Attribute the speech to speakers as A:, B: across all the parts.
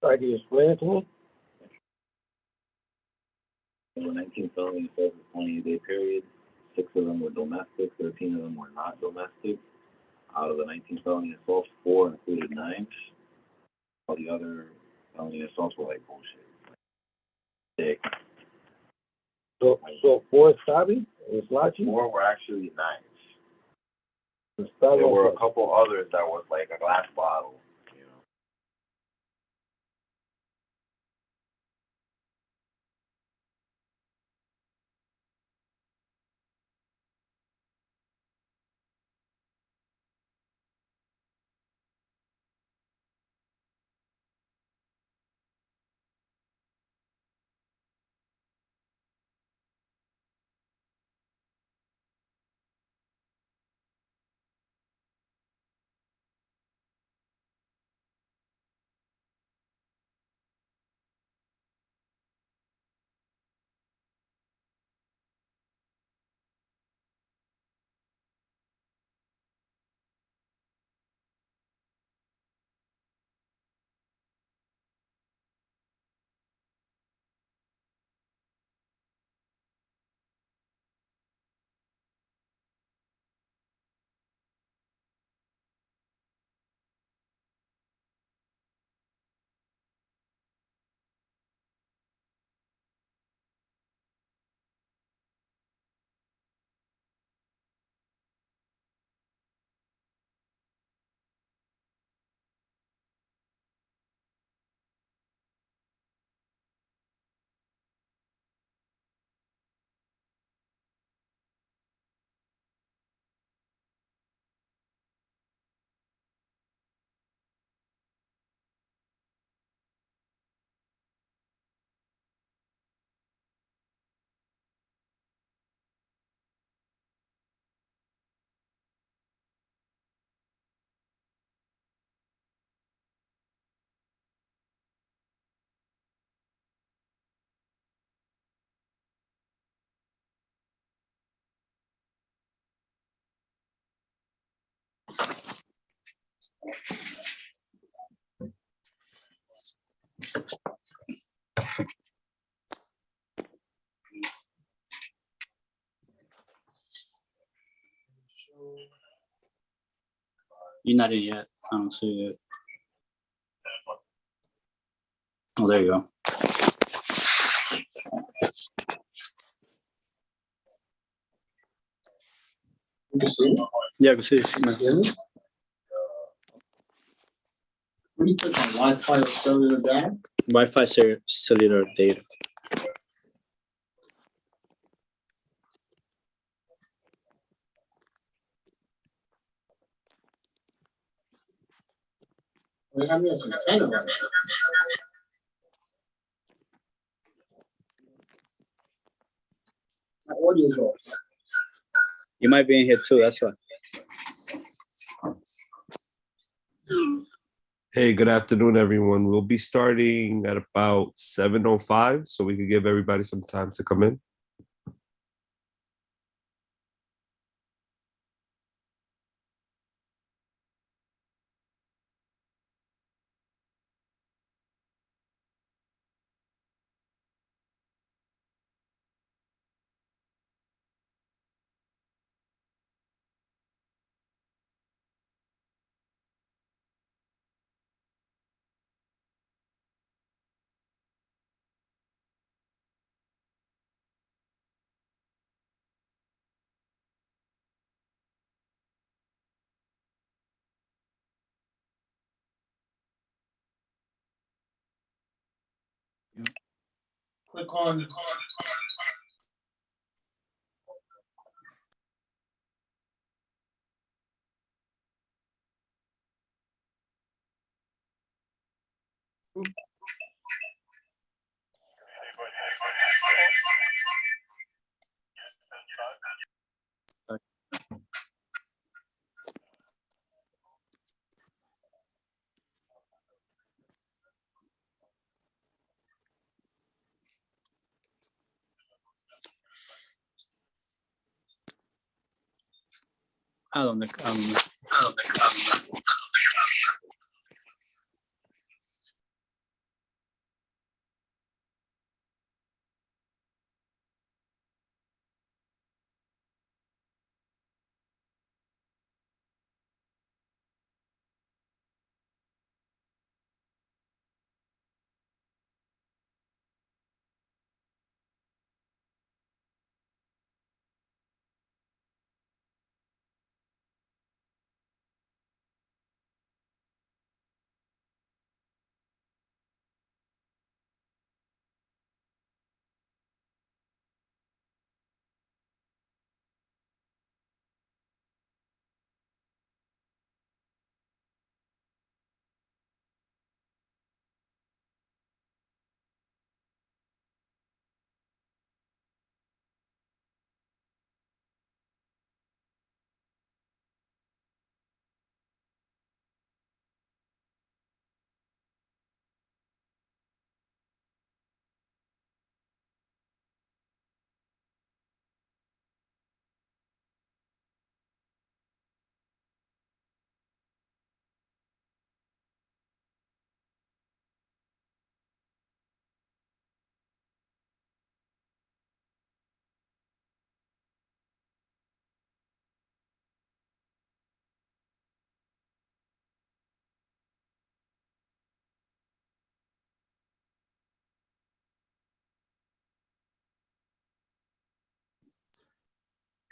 A: Sorry, can you explain it to me?
B: There were 19 felony assaults in a 28-day period. 6 of them were domestic, 13 of them were not domestic. Out of the 19 felony assaults, 4 included knives. All the other felony assaults were like bullshit. Dick.
A: So 4 stabbing and slashing?
B: 4 were actually knives.
A: The
B: There were a couple others that was like a glass bottle, you know.
C: You're not in yet. I don't see it. Oh, there you go.
D: You can see it?
C: Yeah, I can see it.
D: Really? What do you click on Wi-Fi or cellular data?
C: Wi-Fi cellular data.
D: We have this antenna on it. My audio's off.
C: You might be in here too. That's why.
E: Hey, good afternoon, everyone. We'll be starting at about 7:05, so we can give everybody some time to come in.
D: Click on
C: I don't think.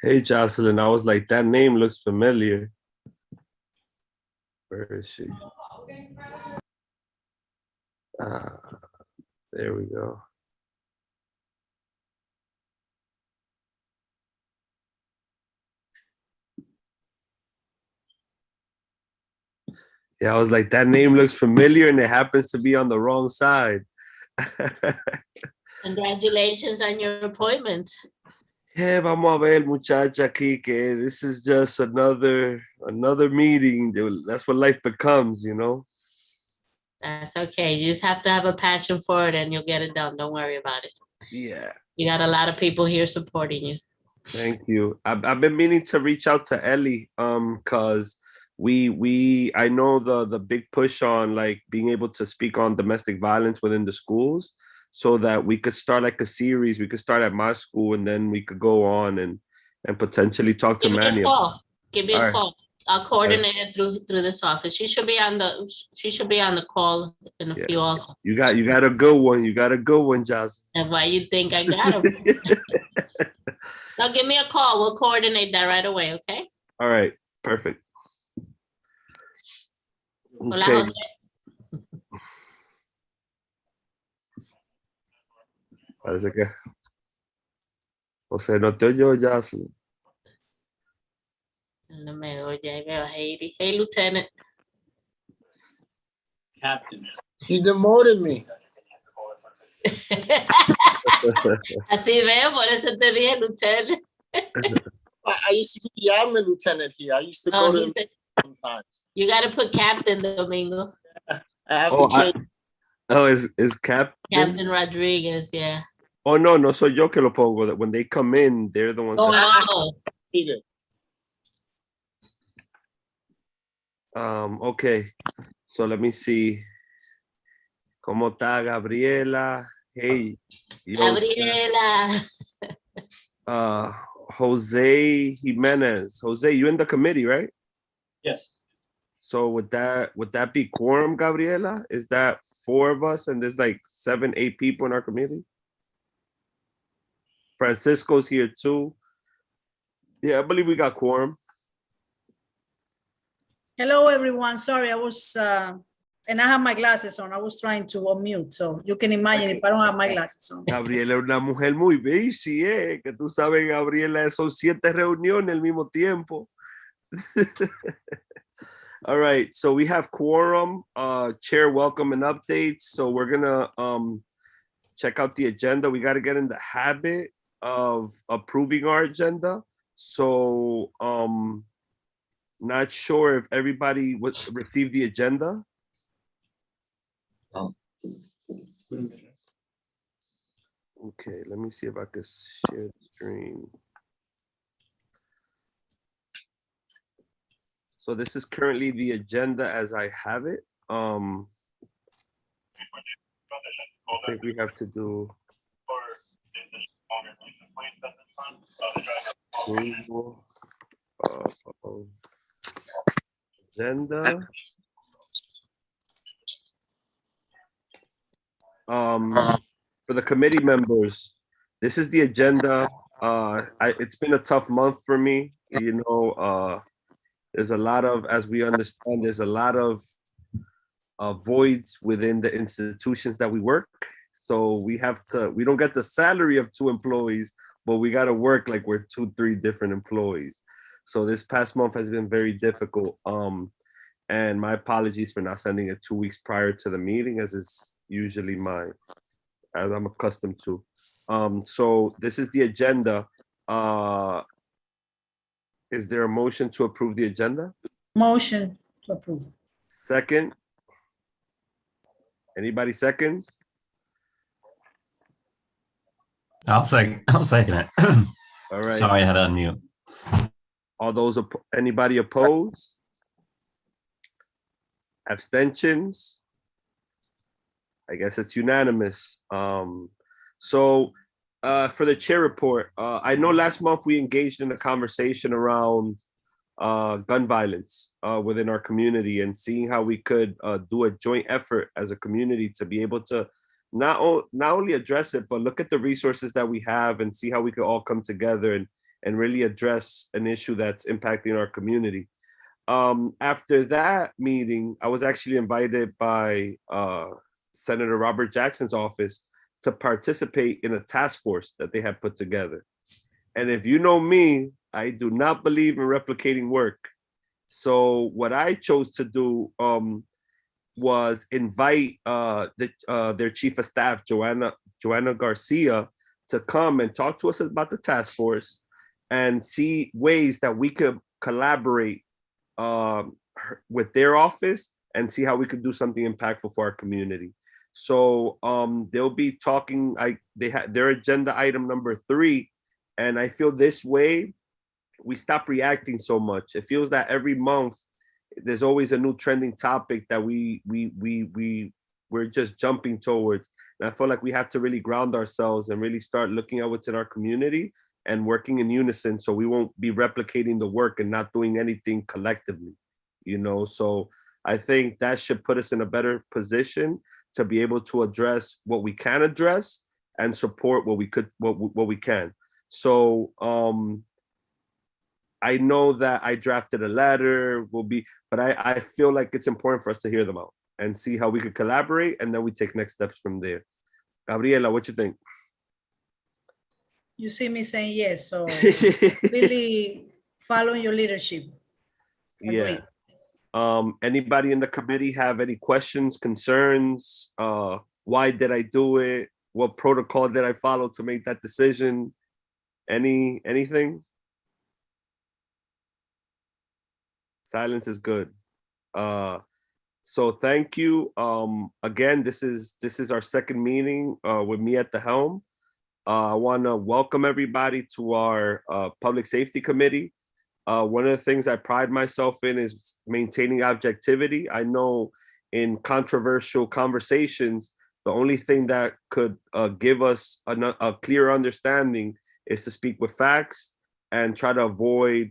E: Hey, Jocelyn. I was like, that name looks familiar. Where is she? Ah, there we go. Yeah, I was like, that name looks familiar, and it happens to be on the wrong side.
F: Congratulations on your appointment.
E: Yeah, vamos a ver, muchacha, aquí, que this is just another meeting. That's what life becomes, you know?
F: That's okay. You just have to have a passion for it and you'll get it done. Don't worry about it.
E: Yeah.
F: You got a lot of people here supporting you.
E: Thank you. I've been meaning to reach out to Ellie, cause I know the big push on like being able to speak on domestic violence within the schools, so that we could start like a series. We could start at my school, and then we could go on and potentially talk to
F: Give me
E: Manny.
F: a call. Give me
E: All
F: a
E: right.
F: call. I'll coordinate it through this office. She should be on the call in a
E: Yeah.
F: few also.
E: You got a good one. You got a good one, Jocelyn.
F: And why you think I got him? Now give me a call. We'll coordinate that right away, okay?
E: All right, perfect.
F: Hola,
E: Okay.
F: Jose.
E: Parece que José no te oyó, Jocelyn.
F: No me oye, ahí veo a Heidi. Hey, Lieutenant.
D: Captain. He demoted me.
F: Así veo, por eso te dije, Lieutenant.
D: I used to be the admin lieutenant here. I used to
F: Oh,
D: go
F: he
D: to
F: said,
D: sometimes.
F: you got to put Captain Domingo.
D: I have
E: Oh,
D: to change.
E: is Captain?
F: Captain Rodriguez, yeah.
E: Oh, no soy yo que lo pongo. That when they come in, they're the ones.
D: No,
E: that-
F: Oh,
D: hate it.
E: Okay. So let me see. ¿Cómo está Gabriela? Hey,
F: Gabriela.
E: Jose Jimenez. Jose, you in the committee, right?
D: Yes.
E: So would that be quorum, Gabriela? Is that 4 of us and there's like 7, 8 people in our committee? Francisco's here too. Yeah, I believe we got quorum.
G: Hello, everyone. Sorry, I was, and I have my glasses on. I was trying to unmute, so you can imagine if I don't have my glasses on.
E: Gabriela es una mujer muy busy, que tú sabes, Gabriela, son 7 reuniones al mismo tiempo. All right, so we have quorum, chair welcome and updates. So we're gonna check out the agenda. We got to get in the habit of approving our agenda. So not sure if everybody received the agenda. Okay, let me see if I can share the screen. So this is currently the agenda as I have it. I think we have to do approval of agenda. For the committee members, this is the agenda. It's been a tough month for me. You know, there's a lot of, as we understand, there's a lot of voids within the institutions that we work. So we don't get the salary of 2 employees, but we got to work like we're 2, 3 different employees. So this past month has been very difficult. And my apologies for not sending it 2 weeks prior to the meeting, as is usually as I'm accustomed to. So this is the agenda. Is there a motion to approve the agenda?
G: Motion to approve.
E: Second? Anybody seconds?
H: I'll second it.
E: All right.
H: Sorry, I had to unmute.
E: All those, anybody opposed? Abstentions? I guess it's unanimous. So for the chair report, I know last month we engaged in a conversation around gun violence within our community and seeing how we could do a joint effort as a community to be able to not only address it, but look at the resources that we have and see how we could all come together and really address an issue that's impacting our community. After that meeting, I was actually invited by Senator Robert Jackson's office to participate in a task force that they had put together. And if you know me, I do not believe in replicating work. So what I chose to do was invite their chief of staff, Joanna Garcia, to come and talk to us about the task force and see ways that we could collaborate with their office and see how we could do something impactful for our community. So they'll be talking. They had their agenda item number 3, and I feel this way we stop reacting so much. It feels that every month there's always a new trending topic that we're just jumping towards. And I feel like we have to really ground ourselves and really start looking at what's in our community and working in unison, so we won't be replicating the work and not doing anything collectively, you know? So I think that should put us in a better position to be able to address what we can address and support what we can. So I know that I drafted a letter, but I feel like it's important for us to hear them out and see how we could collaborate, and then we take next steps from there. Gabriela, what you think?
G: You see me saying yes, so really following your leadership.
E: Yeah. Anybody in the committee have any questions, concerns? Why did I do it? What protocol did I follow to make that decision? Anything? Silence is good. So thank you. Again, this is our second meeting with me at the helm. I want to welcome everybody to our Public Safety Committee. One of the things I pride myself in is maintaining objectivity. I know in controversial conversations, the only thing that could give us a clear understanding is to speak with facts and try to avoid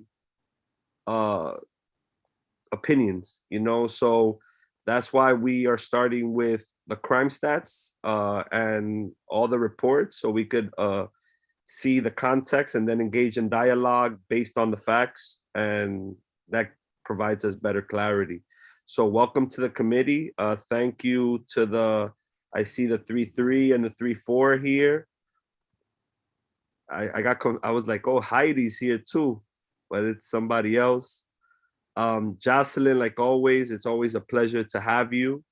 E: opinions, you know? So that's why we are starting with the crime stats and all the reports, so we could see the context and then engage in dialogue based on the facts, and that provides us better clarity. So welcome to the committee. Thank you to I see the 3-3 and the 3-4 here. I was like, oh, Heidi's here too, but it's somebody else. Jocelyn, like always, it's always a pleasure to have you.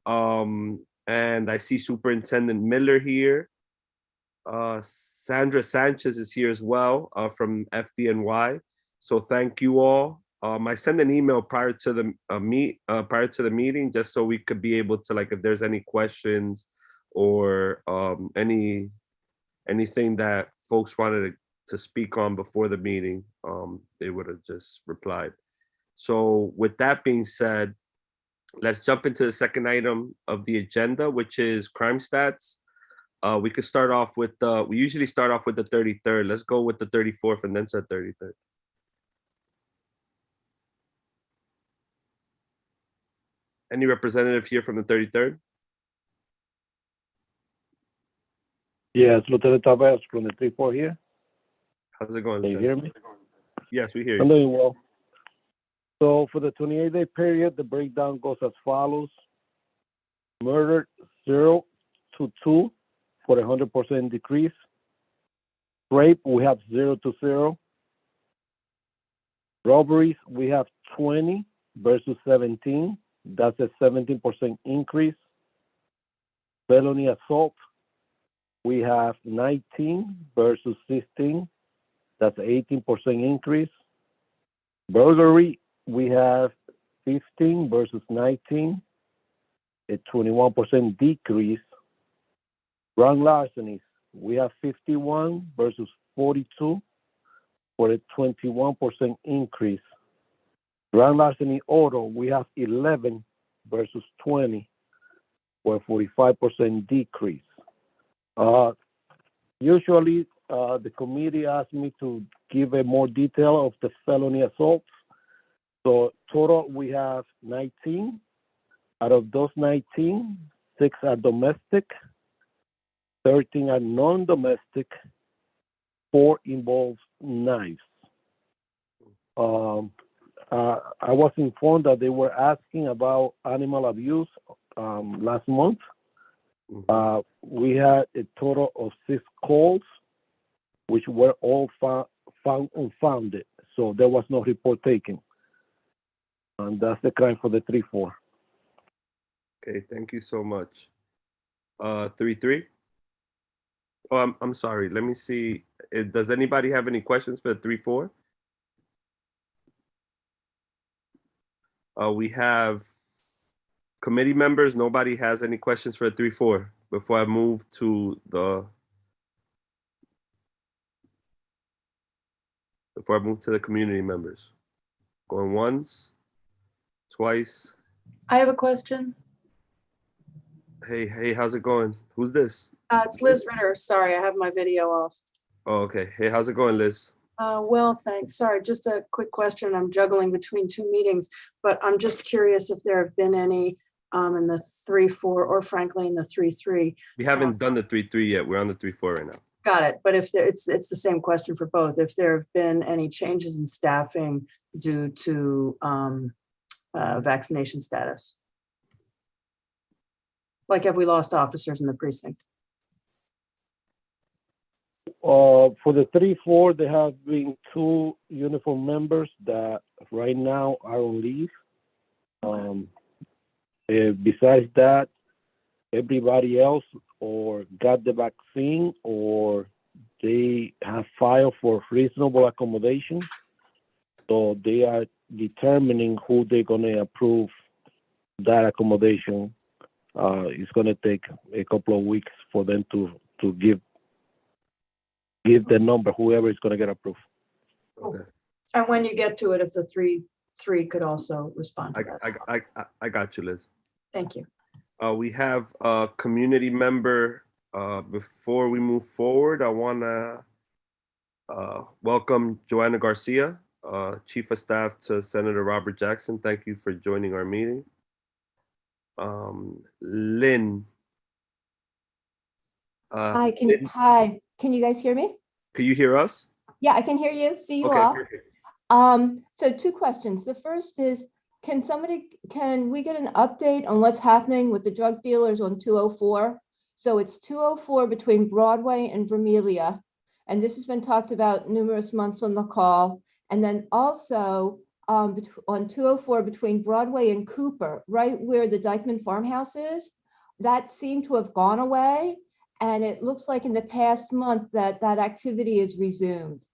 E: And I see Superintendent Miller here. Sandra Sanchez is here as well from FDNY. So thank you all. I sent an email prior to the meeting, just so we could be able to, like, if there's any questions or anything that folks wanted to speak on before the meeting, they would have just replied. So with that being said, let's jump into the second item of the agenda, which is crime stats. We could start off with we usually start off with the 33rd. Let's go with the 34th and then to the 33rd. Any representative here from the 33rd?
A: Yes, Lieutenant Tavares from the 3-4 here.
E: How's it going?
A: Can you hear me?
E: Yes, we hear
A: I'm
E: you.
A: doing well. So for the 28-day period, the breakdown goes as follows. Murder 0 to 2 for a 100% decrease. Rape, we have 0 to 0. Robberies, we have 20 versus 17. That's a 17% increase. Felony assault, we have 19 versus 16. That's an 18% increase. Burglary, we have 15 versus 19, a 21% decrease. Grand larcenies, we have 51 versus 42 for a 21% increase. Grand larceny auto, we have 11 versus 20 for a 45% decrease. Usually, the committee asks me to give a more detail of the felony assaults. So total, we have 19. Out of those 19, 6 are domestic, 13 are non-domestic, 4 involves knives. I was informed that they were asking about animal abuse last month. We had a total of 6 calls, which were all found unfounded. So there was no report taken. And that's the crime for the 3-4.
E: Okay, thank you so much. 3-3. Oh, I'm sorry. Let me see. Does anybody have any questions for the 3-4? We have committee members. Nobody has any questions for the 3-4 before I move to the community members. Going once, twice.
G: I have a question.
E: Hey, how's it going? Who's this?
G: It's Liz Ritter. Sorry, I have my video off.
E: Oh, okay. Hey, how's it going, Liz?
G: Well, thanks. Sorry, just a quick question. I'm juggling between 2 meetings, but I'm just curious if there have been any in the 3-4 or frankly in the 3-3.
E: We haven't done the 3-3 yet. We're on the 3-4 right now.
G: Got it. But if there, it's the same question for both. If there have been any changes in staffing due to vaccination status, like have we lost officers in the precinct?
A: For the 3-4, there have been 2 uniform members that right now are on leave. Besides that, everybody else or got the vaccine or they have filed for reasonable accommodation. So they are determining who they're going to approve that accommodation. It's going to take a couple of weeks for them to give the number, whoever is going to get approved.
E: Okay.
G: And when you get to it, if the 3-3 could also respond to that.
E: I got you, Liz.
G: Thank you.
E: We have a community member. Before we move forward, I want to welcome Joanna Garcia, Chief of Staff to Senator Robert Jackson. Thank you for joining our meeting. Lynn.
I: Hi,
E: Lynn,
I: hi. Can you guys hear me?
E: can you hear us?
I: Yeah, I can hear you. See you
E: Okay,
I: all.
E: perfect.
I: So 2 questions. The first is, can we get an update on what's happening with the drug dealers on 204? So it's 204 between Broadway and Vermelia. And this has been talked about numerous months on the call. And then also on 204 between Broadway and Cooper, right where the Dykeman farmhouse is, that seemed to have gone away. And it looks like in the past month that activity is resumed.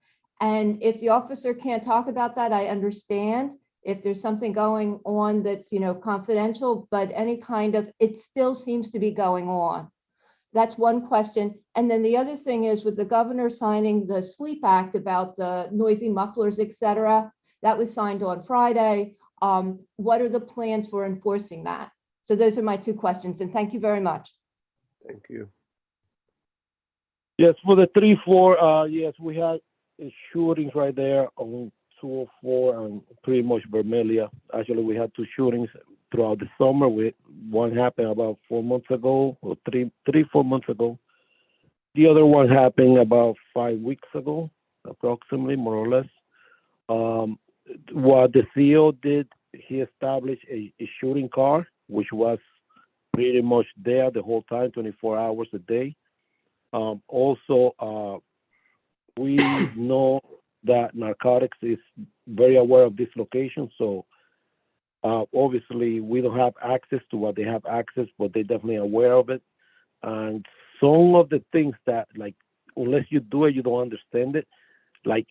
I: And if the officer can't talk about that, I understand. If there's something going on that's, confidential, but any kind of, it still seems to be going on. That's one question. And then the other thing is with the governor signing the Sleep Act about the noisy mufflers, et cetera, that was signed on Friday. What are the plans for enforcing that? So those are my 2 questions, and thank you very much.
E: Thank you.
A: Yes, for the 3-4, yes, we had shootings right there on 204 and pretty much Vermelia. Actually, we had 2 shootings throughout the summer. One happened about 4 months ago, or 4 months ago. The other one happened about 5 weeks ago, approximately, more or less. What the CEO did, he established a shooting car, which was pretty much there the whole time, 24 hours a day. Also, we know that narcotics is very aware of this location. So obviously we don't have access to what they have access, but they're definitely aware of it. And some of the things that, like, unless you do it, you don't understand it. Like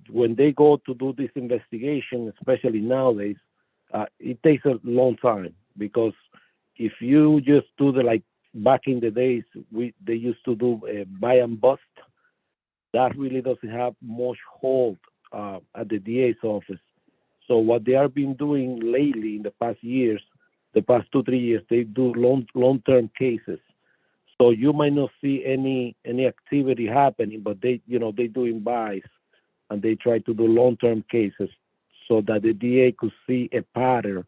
A: when they go to do this investigation, especially nowadays, it takes a long time, because if you just do back in the days, they used to do a buy and bust. That really doesn't have much hold at the DA's office. So what they have been doing lately in the past years, the past 2-3 years, they do long-term cases. So you might not see any activity happening, but they doing buys, and they try to do long-term cases so that the DA could see a pattern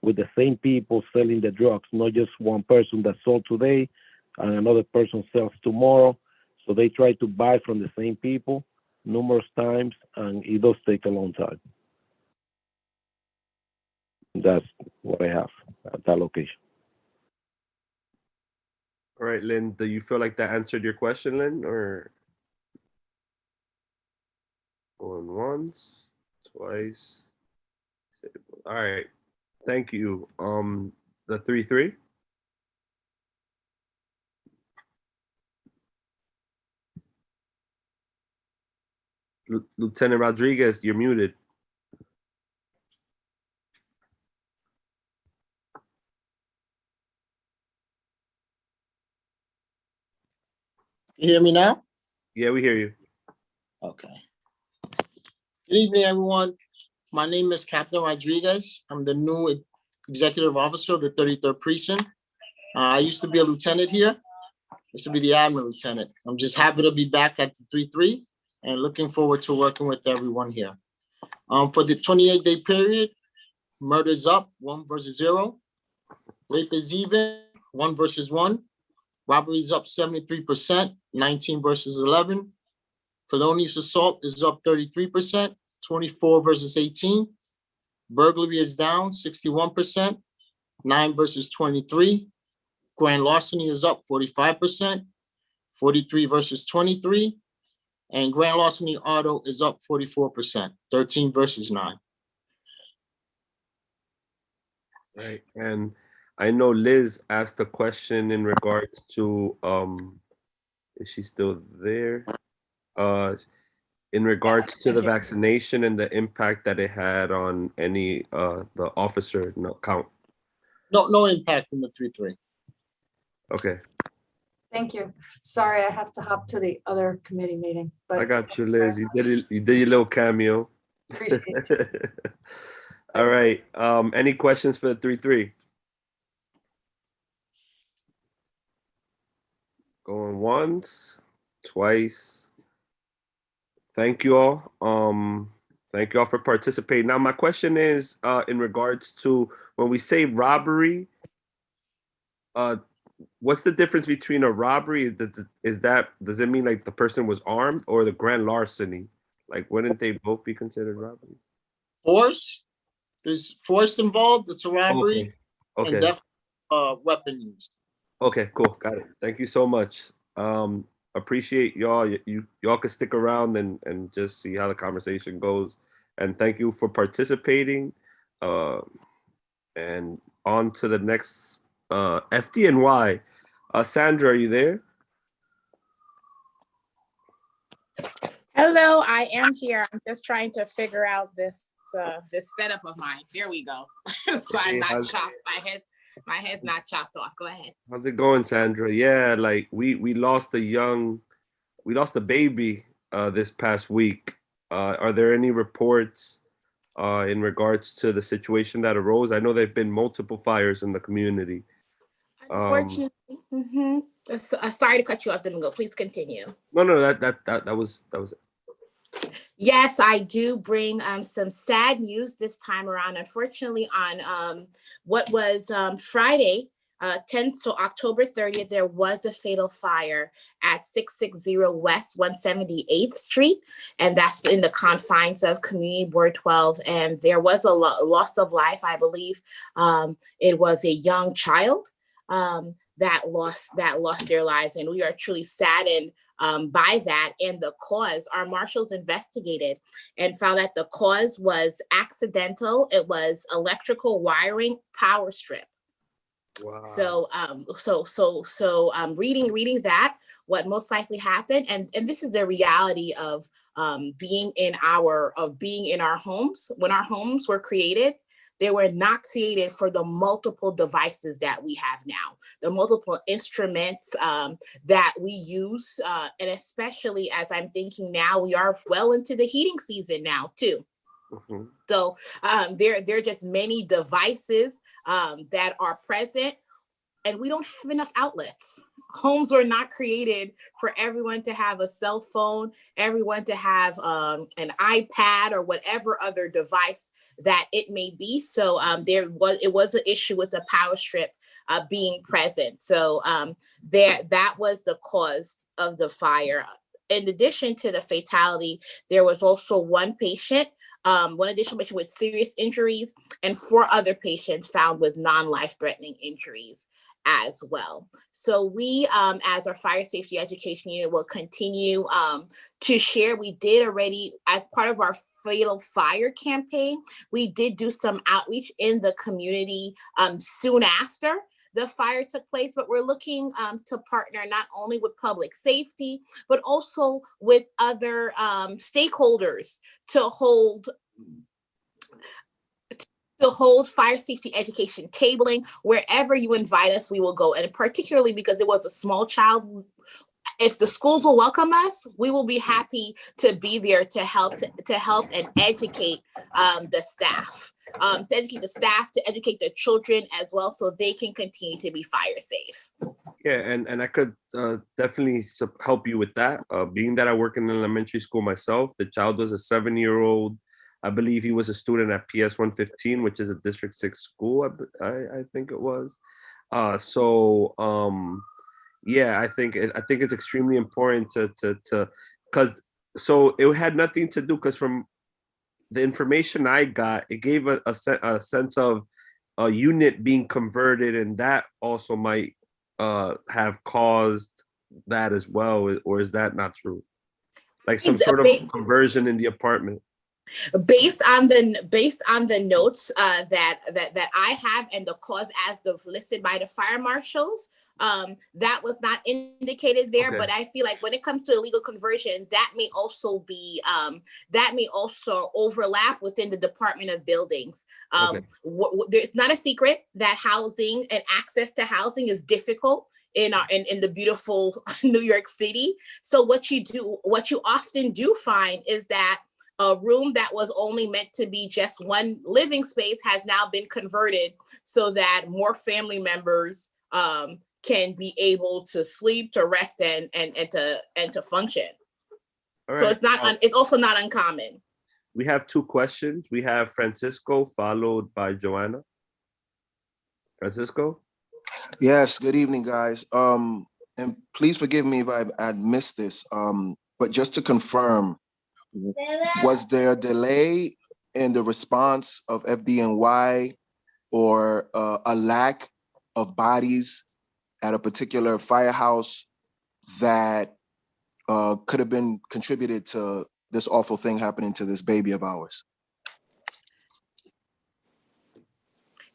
A: with the same people selling the drugs, not just one person that sold today and another person sells tomorrow. So they try to buy from the same people. numerous times, and it does take a long time. That's what I have at that location.
E: All right, Lynn, do you feel like that answered your question, Lynn, or going once, twice? All right, thank you. The 3-3. Lieutenant Rodriguez, you're muted.
D: You hear me now?
E: Yeah, we hear you.
D: Okay. Good evening, everyone. My name is Captain Rodriguez. I'm the new executive officer of the 33rd Precinct. I used to be a lieutenant here. Used to be the admin lieutenant. I'm just happy to be back at the 3-3 and looking forward to working with everyone here. For the 28-day period, murder is up, 1 versus 0. Rape is even, 1 versus 1. Robbery is up 73%, 19 versus 11. Felonious assault is up 33%, 24 versus 18. Burglary is down 61%, 9 versus 23. Grand larceny is up 45%, 43 versus 23. And grand larceny auto is up 44%, 13 versus 9.
E: Right, and I know Liz asked a question in regards to is she still there? In regards to the vaccination and the impact that it had on any the officer count.
D: No impact in the 3-3.
E: Okay,
G: Thank you. Sorry, I have to hop to the other committee meeting, but
E: I got you, Liz. You did your little cameo.
G: appreciate it.
E: All right. Any questions for the 3-3? Going once, twice. Thank you all. Thank you all for participating. Now, my question is in regards to when we say robbery, what's the difference between a robbery? Does it mean like the person was armed, or the grand larceny? Like, wouldn't they both be considered robbery?
D: Force, there's force involved, it's a robbery,
E: Okay.
D: and definitely weapon used.
E: Okay, cool. Got it. Thank you so much. Appreciate y'all. Y'all can stick around and just see how the conversation goes. And thank you for participating. And on to the next FDNY. Sandra, are you there?
J: Hello, I am here. I'm just trying to figure out this setup of mine. There we go. So I'm not chopped. My head's not chopped off. Go ahead.
E: How's it going, Sandra? Yeah, like we lost a baby this past week. Are there any reports in regards to the situation that arose? I know there've been multiple fires in the community.
J: Unfortunately, sorry to cut you off, Domingo. Please continue.
E: No, that was it.
J: Yes, I do bring some sad news this time around. Unfortunately, on what was Friday, 10th, so October 30th, there was a fatal fire at 660 West 178th Street, and that's in the confines of Community Board 12. And there was a loss of life. I believe it was a young child that lost their lives, and we are truly saddened by that. And the cause, our marshals investigated and found that the cause was accidental. It was electrical wiring power strip. Wow. So reading that, what most likely happened, and this is the reality of being in our homes. When our homes were created, they were not created for the multiple devices that we have now, the multiple instruments that we use, and especially as I'm thinking now, we are well into the heating season now too. Mm-hmm. So there are just many devices that are present, and we don't have enough outlets. Homes were not created for everyone to have a cell phone, everyone to have an iPad or whatever other device that it may be. So it was an issue with the power strip being present. So that was the cause of the fire. in addition to the fatality, there was also one additional patient with serious injuries and 4 other patients found with non-life-threatening injuries as well. So we, as our fire safety education unit, will continue to share. We did already, as part of our Fatal Fire campaign, we did do some outreach in the community soon after the fire took place, but we're looking to partner not only with public safety, but also with other stakeholders to hold fire safety education tabling. Wherever you invite us, we will go. And particularly because it was a small child, if the schools will welcome us, we will be happy to be there to help and educate the staff. To educate the children as well, so they can continue to be fire safe.
E: Yeah, and I could definitely help you with that. Being that I work in elementary school myself, the child was a 7-year-old. I believe he was a student at PS 115, which is a District 6 school, I think it was. Yeah, I think it's extremely important to because so it had nothing to do, because from the information I got, it gave a sense of a unit being converted, and that also might have caused that as well, or is that not true? Like some sort of conversion in the apartment.
J: Based on the notes that I have and the cause as listed by the fire marshals, that was not indicated there. Okay. But I feel like when it comes to illegal conversion, that may also overlap within the Department of Buildings. Okay. It's not a secret that housing and access to housing is difficult in the beautiful New York City. So what you often do find is that a room that was only meant to be just one living space has now been converted so that more family members can be able to sleep, to rest, and to function. Right. So it's also not uncommon.
E: We have 2 questions. We have Francisco followed by Joanna. Francisco?
K: Yes, good evening, guys. And please forgive me if I missed this, but just to confirm, was there a delay in the response of FDNY or a lack of bodies at a particular firehouse that could have been contributed to this awful thing happening to this baby of ours?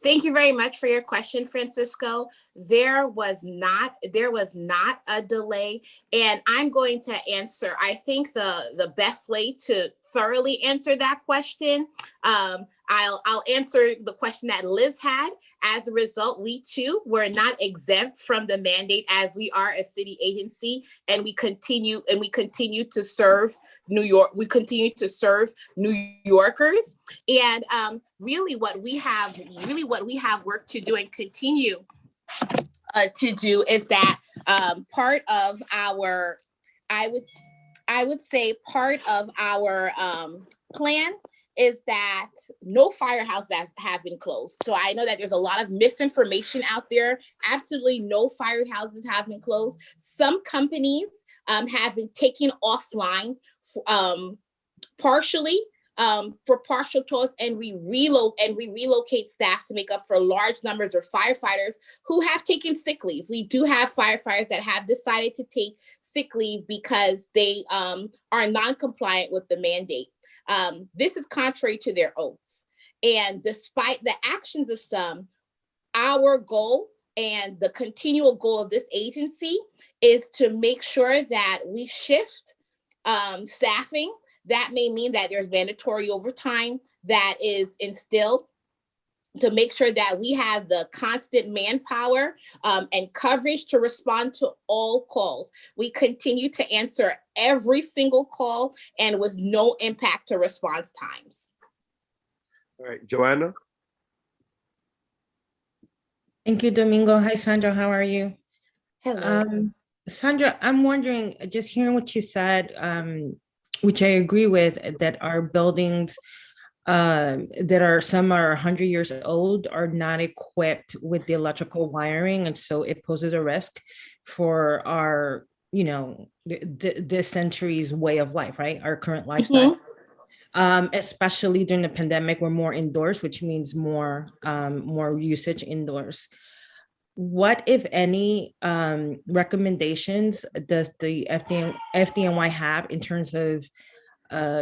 J: Thank you very much for your question, Francisco. There was not a delay, and I'm going to answer. I think the best way to thoroughly answer that question, I'll answer the question that Liz had. As a result, we too were not exempt from the mandate, as we are a city agency, and we continue to serve New York. We continue to serve New Yorkers, and really what we have work to do and continue to do is that part of our, I would say part of our plan is that no firehouses have been closed. So I know that there's a lot of misinformation out there. Absolutely no firehouses have been closed. Some companies have been taken offline partially for partial tours, and we relocate staff to make up for large numbers of firefighters who have taken sick leave. We do have firefighters that have decided to take sick leave because they are non-compliant with the mandate. This is contrary to their oaths. And despite the actions of some, our goal and the continual goal of this agency is to make sure that we shift staffing. That may mean that there's mandatory overtime that is instilled to make sure that we have the constant manpower and coverage to respond to all calls. We continue to answer every single call and with no impact to response times.
E: All right, Joanna.
L: Thank you, Domingo. Hi, Sandra. How are you?
J: Hello.
L: Sandra, I'm wondering, just hearing what you said, which I agree with, that our buildings some are 100 years old are not equipped with the electrical wiring, and so it poses a risk for our this century's way of life, right? Our current lifestyle. Especially during the pandemic, we're more indoors, which means more usage indoors. What, if any, recommendations does the FDNY have in terms of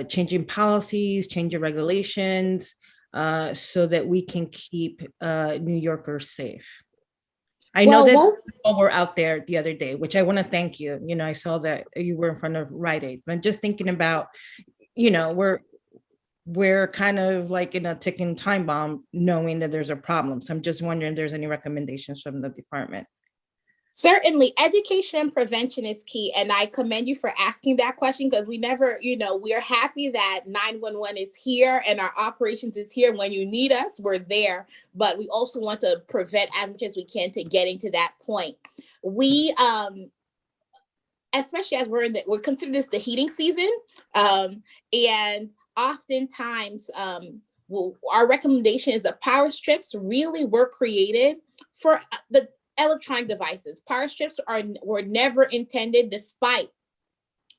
L: changing policies, changing regulations, so that we can keep New Yorkers safe? I know that people were out there the other day, which I want to thank you. I saw that you were in front of Rite Aid. I'm just thinking about, we're kind of like in a ticking time bomb, knowing that there's a problem. So I'm just wondering if there's any recommendations from the department.
J: Certainly, education and prevention is key. And I commend you for asking that question, because we never, we are happy that 911 is here and our operations is here. When you need us, we're there. But we also want to prevent as much as we can to getting to that point. We, especially as we're considered this the heating season. And oftentimes, our recommendation is that power strips really were created for the electronic devices. Power strips were never intended, despite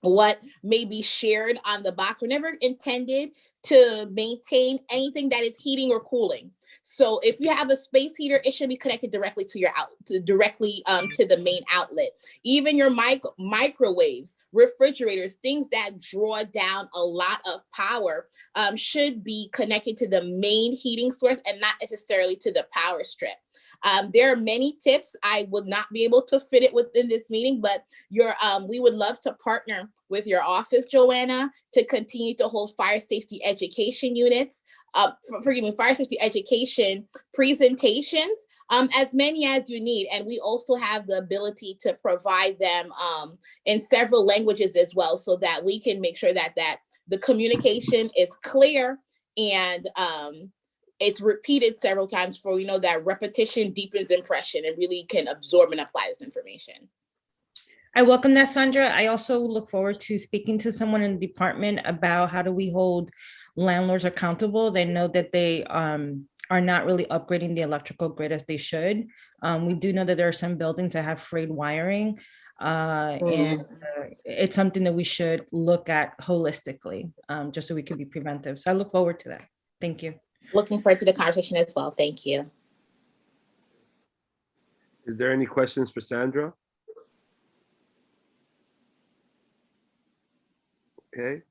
J: what may be shared on the box, were never intended to maintain anything that is heating or cooling. So if you have a space heater, it should be connected directly to your to the main outlet. Even your microwaves, refrigerators, things that draw down a lot of power, should be connected to the main heating source and not necessarily to the power strip. There are many tips. I would not be able to fit it within this meeting, but we would love to partner with your office, Joanna, to continue to hold fire safety education units, fire safety education presentations, as many as you need. And we also have the ability to provide them in several languages as well, so that we can make sure that the communication is clear and it's repeated several times, for we know that repetition deepens impression and really can absorb and apply this information.
L: I welcome that, Sandra. I also look forward to speaking to someone in the department about how do we hold landlords accountable. They know that they are not really upgrading the electrical grid as they should. We do know that there are some buildings that have frayed wiring, and it's something that we should look at holistically, just so we can be preventive. So I look forward to that. Thank you.
J: Looking forward to the conversation as well. Thank you.
E: Is there any questions for Sandra? Okay.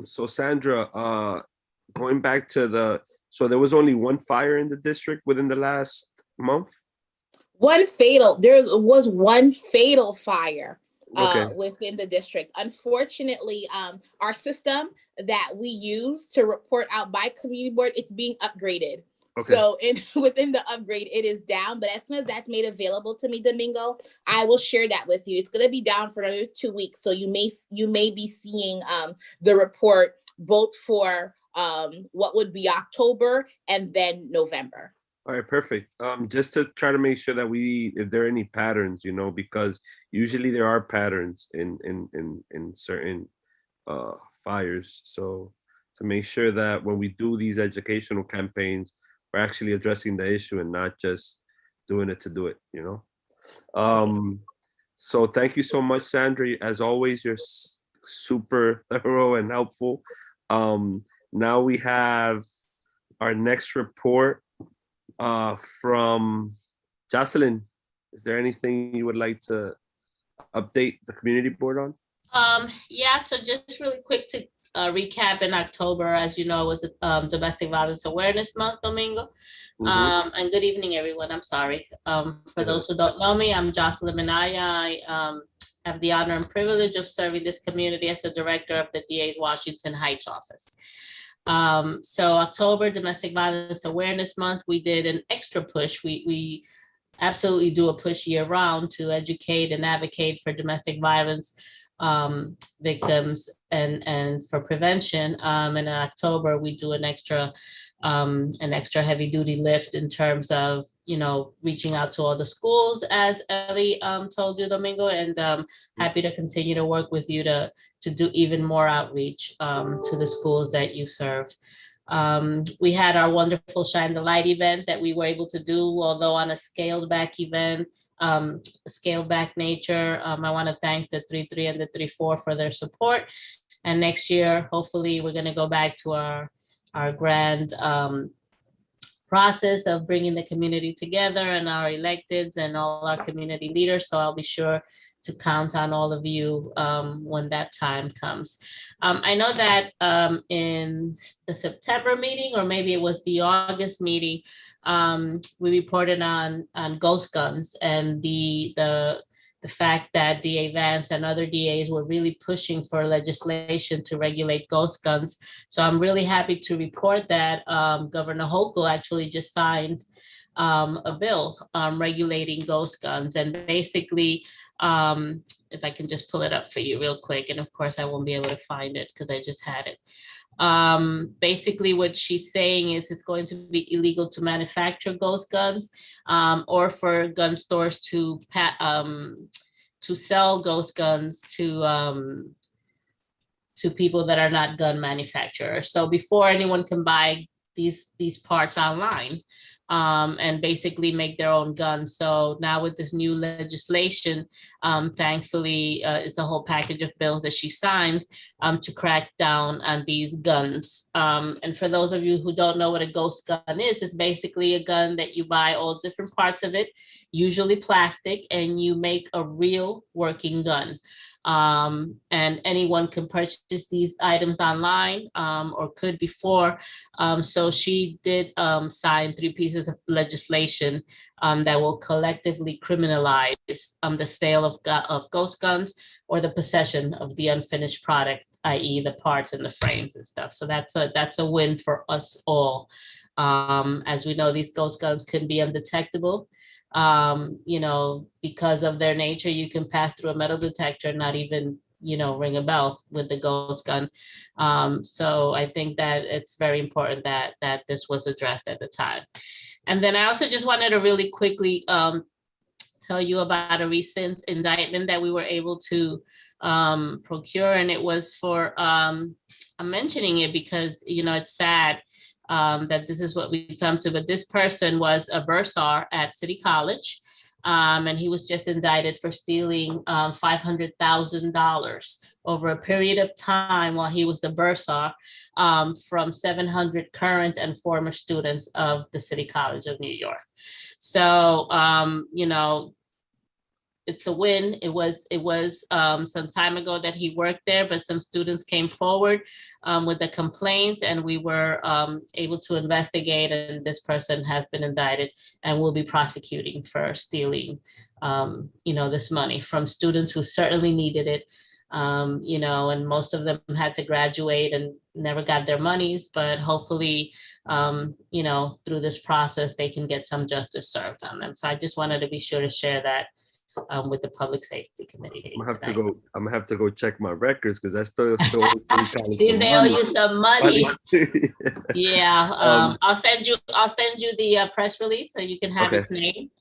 E: So Sandra, going back to so there was only one fire in the district within the last month?
J: There was one fatal fire
E: Okay.
J: within the district. Unfortunately, our system that we use to report out by community board, it's being upgraded. Okay. So within the upgrade, it is down, but as soon as that's made available to me, Domingo, I will share that with you. It's going to be down for another 2 weeks. So you may be seeing the report both for what would be October and then November.
E: All right, perfect. Just to try to make sure that if there are any patterns, because usually there are patterns in certain fires. So to make sure that when we do these educational campaigns, we're actually addressing the issue and not just doing it to do it, So thank you so much, Sandra. As always, you're super thorough and helpful. Now we have our next report from Jocelyn. Is there anything you would like to update the community board on?
F: Yeah, so just really quick to recap, in October, as you know, was Domestic Violence Awareness Month, Domingo. And good evening, everyone. I'm sorry. For those who don't know me, I'm Jocelyn Minaya. I have the honor and privilege of serving this community as the director of the DA's Washington Heights office. So October, Domestic Violence Awareness Month, we did an extra push. We absolutely do a push year round to educate and advocate for domestic violence victims and for prevention. And in October, we do an extra heavy duty lift in terms of, reaching out to all the schools, as Ellie told you, Domingo, and happy to continue to work with you to do even more outreach to the schools that you serve. We had our wonderful Shine the Light event that we were able to do, although on a scaled back event, scaled back nature. I want to thank the 3-3 and the 3-4 for their support. And next year, hopefully, we're going to go back to our grand process of bringing the community together and our electeds and all our community leaders. So I'll be sure to count on all of you when that time comes. I know that in the September meeting, or maybe it was the August meeting, we reported on ghost guns and the fact that DA Vance and other DAs were really pushing for legislation to regulate ghost guns. So I'm really happy to report that Governor Hochul actually just signed a bill regulating ghost guns. And basically, if I can just pull it up for you real quick, and of course I won't be able to find it because I just had it. Basically what she's saying is it's going to be illegal to manufacture ghost guns or for gun stores to sell ghost guns to people that are not gun manufacturers. So before anyone can buy these parts online and basically make their own guns. So now with this new legislation, thankfully, it's a whole package of bills that she signed to crack down on these guns. And for those of you who don't know what a ghost gun is, it's basically a gun that you buy all different parts of it, usually plastic, and you make a real working gun. And anyone can purchase these items online or could before. So she did sign 3 pieces of legislation that will collectively criminalize the sale of ghost guns or the possession of the unfinished product, i.e. the parts and the frames and stuff. So that's a win for us all. As we know, these ghost guns can be undetectable. Because of their nature, you can pass through a metal detector and not even, ring a bell with the ghost gun. So I think that it's very important that this was addressed at the time. And then I also just wanted to really quickly tell you about a recent indictment that we were able to procure. And it was for, I'm mentioning it because, it's sad that this is what we come to, but this person was a bursar at City College, and he was just indicted for stealing $500,000 over a period of time while he was the bursar from 700 current and former students of the City College of New York. So, it's a win. It was some time ago that he worked there, but some students came forward with a complaint, and we were able to investigate, and this person has been indicted and will be prosecuting for stealing, this money from students who certainly needed it, and most of them had to graduate and never got their monies, but hopefully, through this process, they can get some justice served on them. So I just wanted to be sure to share that with the Public Safety Committee.
E: I'm gonna have to go check my records because I still
F: see if they owe you some money. Yeah, I'll send you the press release so you can have his name.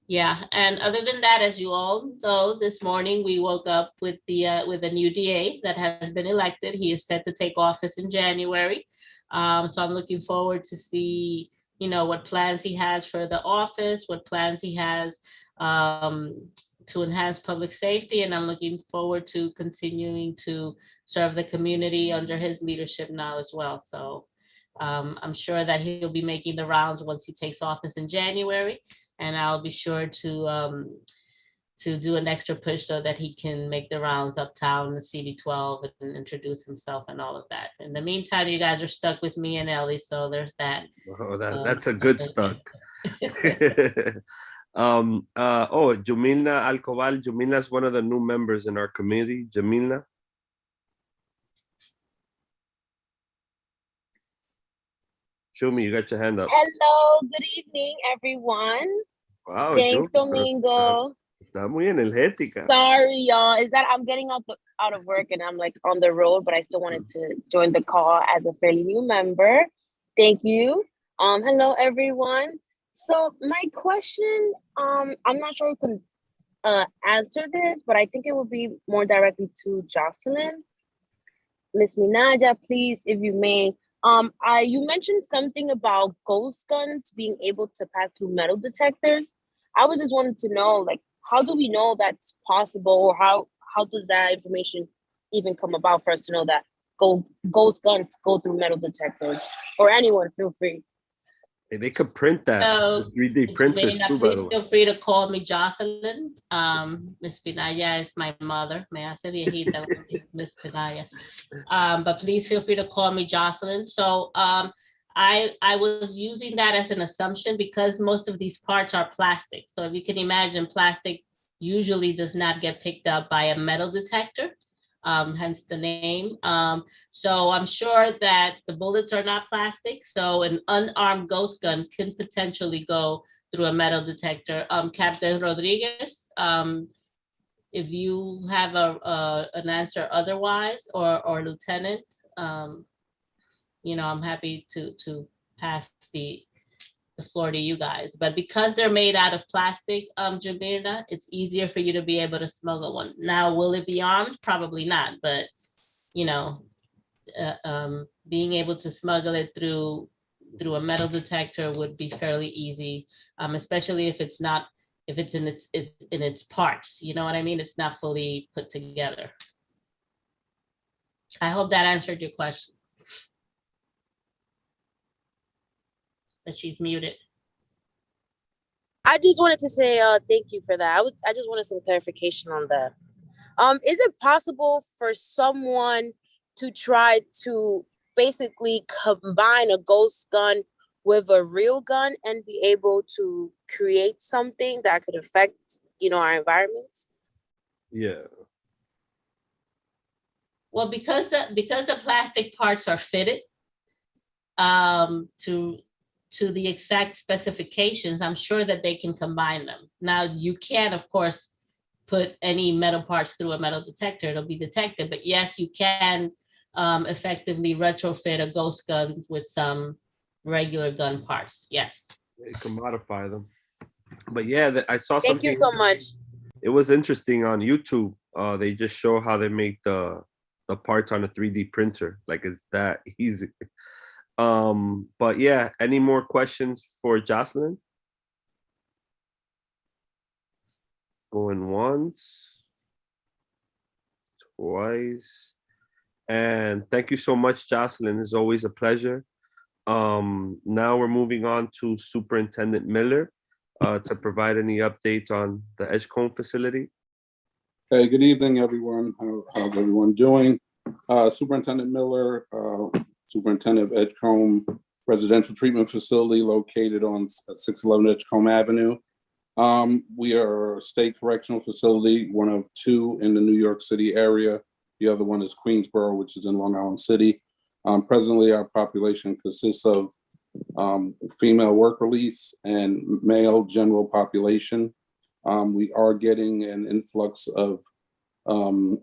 F: Yeah, and other than that, as you all know, this morning we woke up with a new DA that has been elected. He is set to take office in January. So I'm looking forward to see, what plans he has for the office, what plans he has to enhance public safety. And I'm looking forward to continuing to serve the community under his leadership now as well. So I'm sure that he'll be making the rounds once he takes office in January. And I'll be sure to do an extra push so that he can make the rounds uptown, the CB12, and introduce himself and all of that. In the meantime, you guys are stuck with me and Ellie, so there's that.
E: Oh, that's a good stuck. Jumilna Alcoval. Jumilna is one of the new members in our committee. Jamilna. Shumi, you got your hand up.
M: Hello, good evening, everyone.
E: Wow,
M: Thanks,
E: Jumi,
M: Domingo.
E: Está muy energética.
M: Sorry, y'all. Is that I'm getting out of work and I'm like on the road, but I still wanted to join the call as a fairly new member. Thank you. Hello, everyone. So my question, I'm not sure who can answer this, but I think it would be more directly to Jocelyn. Miss Minaja, please, if you may, You mentioned something about ghost guns being able to pass through metal detectors. I was just wanting to know, like, how do we know that's possible, or how does that information even come about for us to know that ghost guns go through metal detectors? Or anyone, feel free.
E: Hey, they could print that.
F: So,
E: 3D printers
F: Jimena,
E: too, by the
F: please
E: way.
F: feel free to call me Jocelyn. Miss Pinaya is my mother. Me hace viejita, Miss Pinaya. But please feel free to call me Jocelyn. So I was using that as an assumption because most of these parts are plastic. So if you can imagine, plastic usually does not get picked up by a metal detector. Hence the name. So I'm sure that the bullets are not plastic. So an unarmed ghost gun can potentially go through a metal detector. Captain Rodriguez, if you have an answer otherwise, or Lieutenant, I'm happy to pass the floor to you guys. But because they're made out of plastic, Jabirna, it's easier for you to be able to smuggle one. Now, will it be armed? Probably not, but being able to smuggle it through a metal detector would be fairly easy, especially if it's in its parts. You know what I mean? It's not fully put together. I hope that answered your question. But she's muted.
M: I just wanted to say thank you for that. I just wanted some clarification on that. Is it possible for someone to try to basically combine a ghost gun with a real gun and be able to create something that could affect, our environments?
E: Yeah.
F: Well, because the plastic parts are fitted to the exact specifications, I'm sure that they can combine them. Now, you can, of course, put any metal parts through a metal detector, it'll be detected. But yes, you can effectively retrofit a ghost gun with some regular gun parts. Yes.
E: You can modify them. But yeah, I saw something.
M: Thank you so much.
E: It was interesting on YouTube. They just show how they make the parts on a 3D printer. Like, it's that easy. But yeah, any more questions for Jocelyn? Going once, twice, and thank you so much, Jocelyn. It's always a pleasure. Now we're moving on to Superintendent Miller to provide any updates on the Edgecombe facility.
N: Hey, good evening, everyone. How's everyone doing? Superintendent Miller, Superintendent of Edgecombe Residential Treatment Facility located on 611 Edgecombe Avenue. We are a state correctional facility, one of two in the New York City area. The other one is Queensboro, which is in Long Island City. Presently, our population consists of female work release and male general population. We are getting an influx of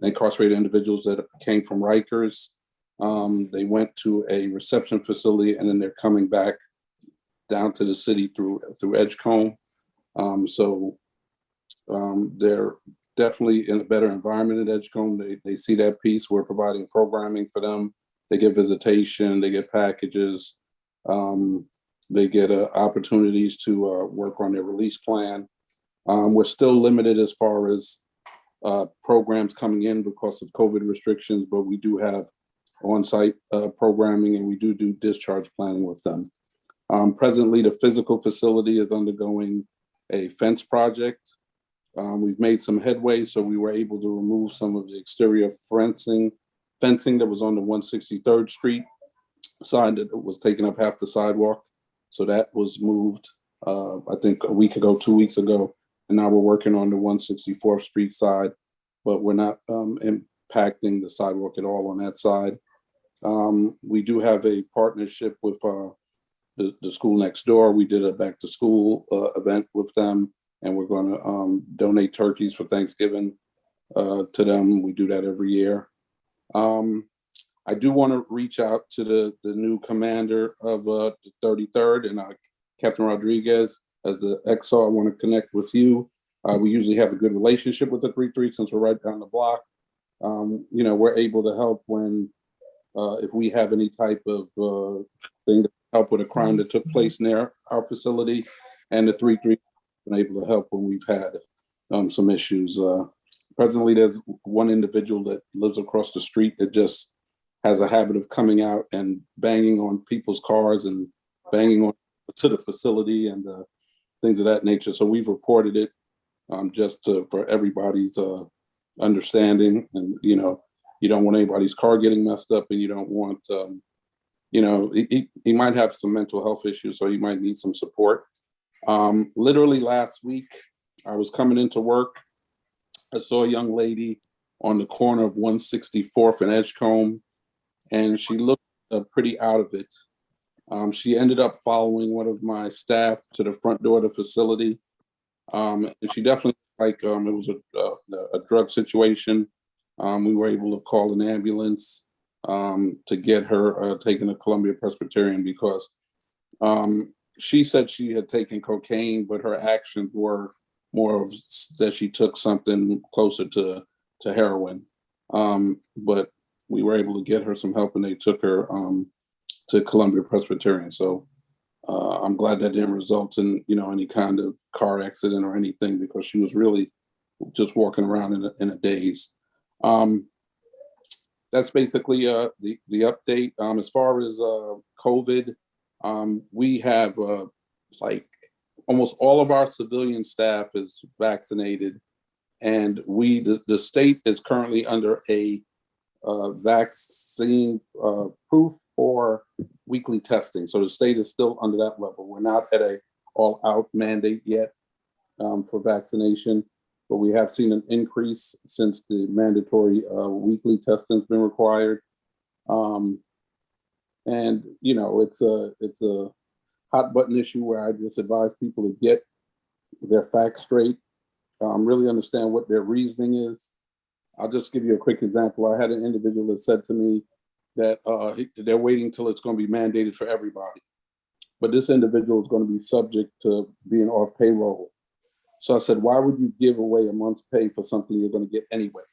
N: incarcerated individuals that came from Rikers. They went to a reception facility and then they're coming back down to the city through Edgecombe. So they're definitely in a better environment at Edgecombe. They see that piece. We're providing programming for them. They get visitation, they get packages, they get opportunities to work on their release plan. We're still limited as far as programs coming in because of COVID restrictions, but we do have on-site programming and we do discharge planning with them. Presently, the physical facility is undergoing a fence project. We've made some headway, so we were able to remove some of the exterior fencing that was on the 163rd Street side that was taking up half the sidewalk. So that was moved, I think a week ago, 2 weeks ago, and now we're working on the 164th Street side, but we're not impacting the sidewalk at all on that side. We do have a partnership with the school next door. We did a back to school event with them, and we're going to donate turkeys for Thanksgiving to them. We do that every year. I do want to reach out to the new commander of the 33rd and Captain Rodriguez as the XO. I want to connect with you. We usually have a good relationship with the 33 since we're right down the block. We're able to help when if we have any type of thing to help with a crime that took place near our facility, and the 3-3 been able to help when we've had some issues. Presently, there's one individual that lives across the street that just has a habit of coming out and banging on people's cars and banging on to the facility and things of that nature. So we've reported it for everybody's understanding. And, you know, you don't want anybody's car getting messed up, and you don't want, you know, he might have some mental health issues, so he might need some support. Literally last week, I was coming into work. I saw a young lady on the corner of 164th and Edgecombe, and she looked pretty out of it. She ended up following one of my staff to the front door of the facility. And she definitely, it was a drug situation. We were able to call an ambulance to get her taken to Columbia Presbyterian because she said she had taken cocaine, but her actions were more of that she took something closer to heroin. But we were able to get her some help, and they took her to Columbia Presbyterian. So I'm glad that didn't result in, you know, any kind of car accident or anything, because she was really just walking around in a daze. That's basically the update. As far as COVID, we have like almost all of our civilian staff is vaccinated, and the state is currently under a vaccine proof or weekly testing. So the state is still under that level. We're not at a all-out mandate yet for vaccination, but we have seen an increase since the mandatory weekly testing has been required. And you know, it's a hot button issue where I just advise people to get their facts straight, really understand what their reasoning is. I'll just give you a quick example. I had an individual that said to me that they're waiting till it's going to be mandated for everybody. But this individual is going to be subject to being off payroll. So I said, why would you give away a month's pay for something you're going to get anyway?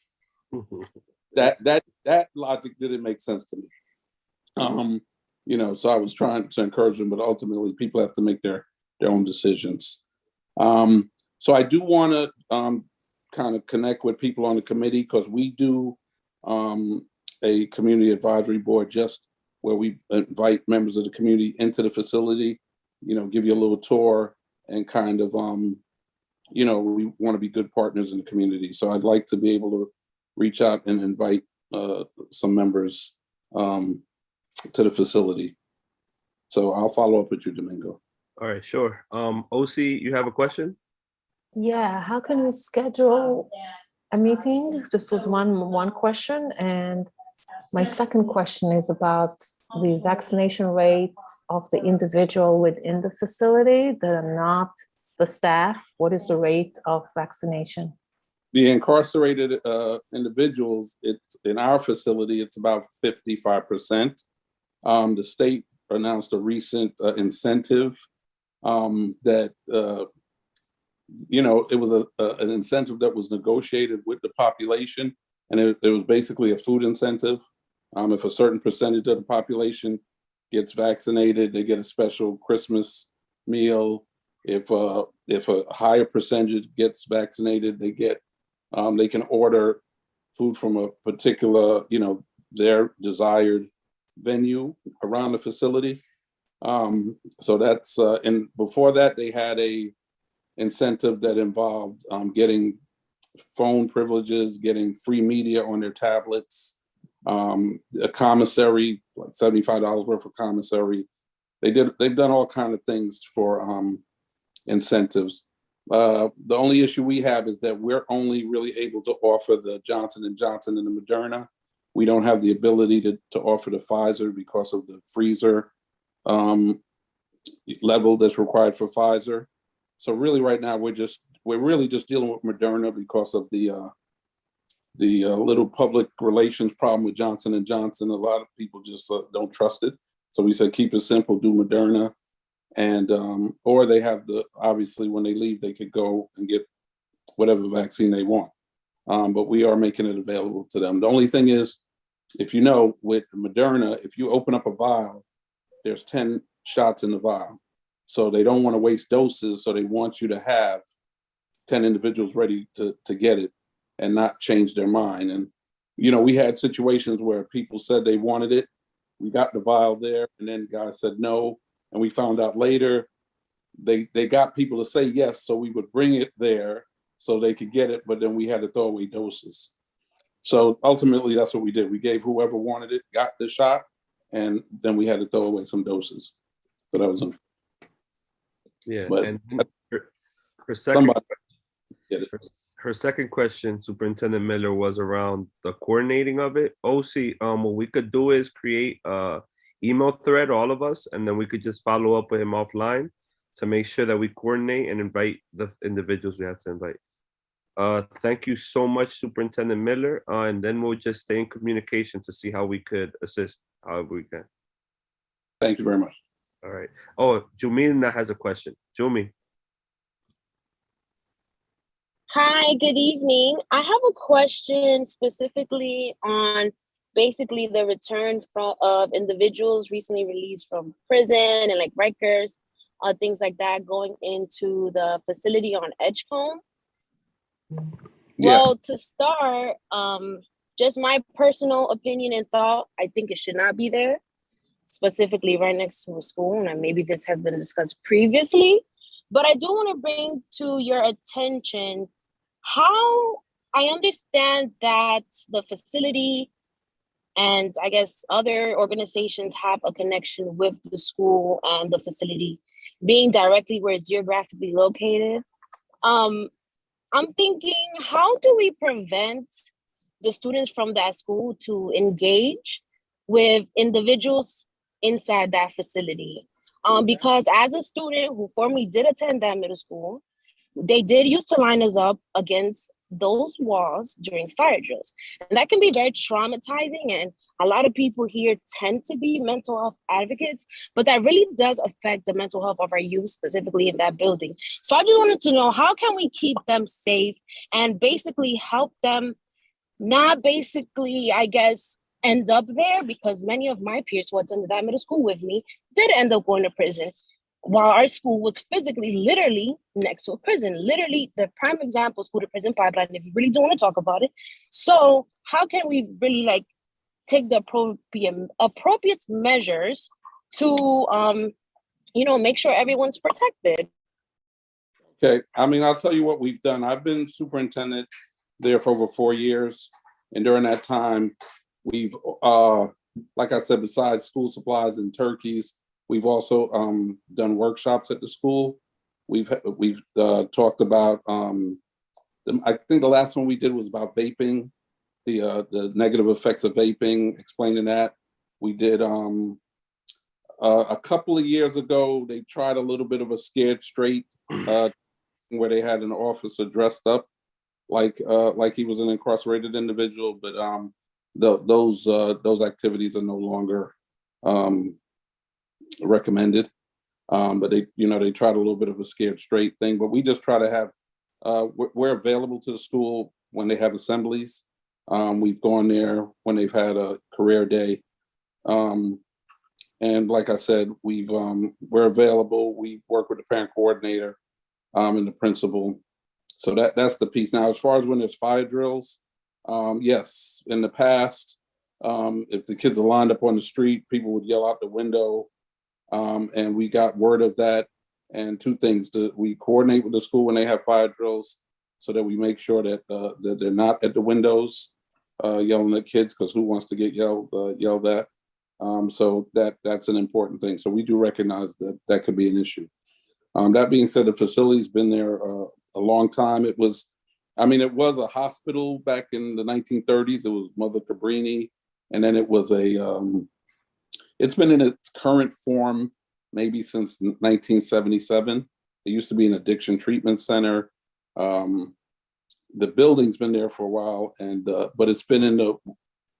N: That logic didn't make sense to me. You know, so I was trying to encourage them, but ultimately people have to make their own decisions. So I do want to kind of connect with people on the committee, because we do a community advisory board just where we invite members of the community into the facility, you know, give you a little tour, and kind of, you know, we want to be good partners in the community. So I'd like to be able to reach out and invite some members to the facility. So I'll follow up with you, Domingo.
E: All right, sure. OC, you have a question?
O: Yeah, how can we schedule a meeting? This was one question. And my second question is about the vaccination rate of the individual within the facility that are not the staff. What is the rate of vaccination?
N: The incarcerated individuals, it's in our facility, it's about 55%. The state announced a recent incentive that, you know, it was an incentive that was negotiated with the population, and it was basically a food incentive. If a certain percentage of the population gets vaccinated, they get a special Christmas meal. If a higher percentage gets vaccinated, they get they can order food from a particular, you know, their desired venue around the facility. So that's and before that they had a incentive that involved getting phone privileges, getting free media on their tablets, a commissary, like $75 worth of commissary. They've done all kinds of things for incentives. The only issue we have is that we're only really able to offer the Johnson & Johnson and the Moderna. We don't have the ability to offer the Pfizer because of the freezer level that's required for Pfizer. So really right now we're really just dealing with Moderna because of the little public relations problem with Johnson & Johnson. A lot of people just don't trust it. So we said, keep it simple, do Moderna. And, or they have obviously when they leave, they could go and get whatever vaccine they want. But we are making it available to them. The only thing is if you know, with Moderna, if you open up a vial, there's 10 shots in the vial. So they don't want to waste doses. So they want you to have 10 individuals ready to get it and not change their mind. And, you know, we had situations where people said they wanted it. We got the vial there, and then guys said no. And we found out later they got people to say yes. So we would bring it there so they could get it, but then we had to throw away doses. So ultimately, that's what we did. We gave whoever wanted it, got the shot, and then we had to throw away some doses. So that was unfair.
E: Yeah,
N: But
E: and her second,
N: somebody get it.
E: her second question, Superintendent Miller, was around the coordinating of it. OC, what we could do is create a email thread, all of us, and then we could just follow up with him offline to make sure that we coordinate and invite the individuals we have to invite. Thank you so much, Superintendent Miller, and then we'll just stay in communication to see how we could assist however we can.
N: Thank you very much.
E: All right. Oh, Jumina has a question. Jumi.
M: Hi, good evening. I have a question specifically on basically the return of individuals recently released from prison and like Rikers, things like that, going into the facility on Edgecombe.
N: Yes.
M: Well, to start, just my personal opinion and thought, I think it should not be there, specifically right next to a school. And maybe this has been discussed previously, but I do want to bring to your attention how I understand that the facility and I guess other organizations have a connection with the school and the facility being directly where it's geographically located. I'm thinking, how do we prevent the students from that school to engage with individuals inside that facility? Because as a student who formerly did attend that middle school, they did used to line us up against those walls during fire drills. And that can be very traumatizing. And a lot of people here tend to be mental health advocates, but that really does affect the mental health of our youth, specifically in that building. So I just wanted to know, how can we keep them safe and basically help them not basically, I guess, end up there? Because many of my peers who attended that middle school with me did end up going to prison, while our school was physically, literally next to a prison. Literally, the prime example, school to prison pipeline, if you really do want to talk about it. So how can we really like take the appropriate measures to, make sure everyone's protected?
N: Okay, I mean, I'll tell you what we've done. I've been superintendent there for over 4 years. And during that time, we've, like I said, besides school supplies and turkeys, we've also done workshops at the school. We've talked about, I think the last one we did was about vaping, the negative effects of vaping, explaining that. We did a couple of years ago, they tried a little bit of a scared straight where they had an officer dressed up like he was an incarcerated individual, but those activities are no longer recommended. But they tried a little bit of a scared straight thing, but we just try to have, we're available to the school when they have assemblies. We've gone there when they've had a career day. And like I said, we're available. We work with the parent coordinator and the principal. So that's the piece. Now, as far as when there's fire drills, yes, in the past, if the kids are lined up on the street, people would yell out the window. And we got word of that. And two things: we coordinate with the school when they have fire drills, so that we make sure that they're not at the windows yelling at kids, because who wants to get yelled at? So that's an important thing. So we do recognize that could be an issue. That being said, the facility's been there a long time. It was a hospital back in the 1930s. It was Mother Cabrini, and then it was it's been in its current form maybe since 1977. It used to be an addiction treatment center. The building's been there for a while, but it's been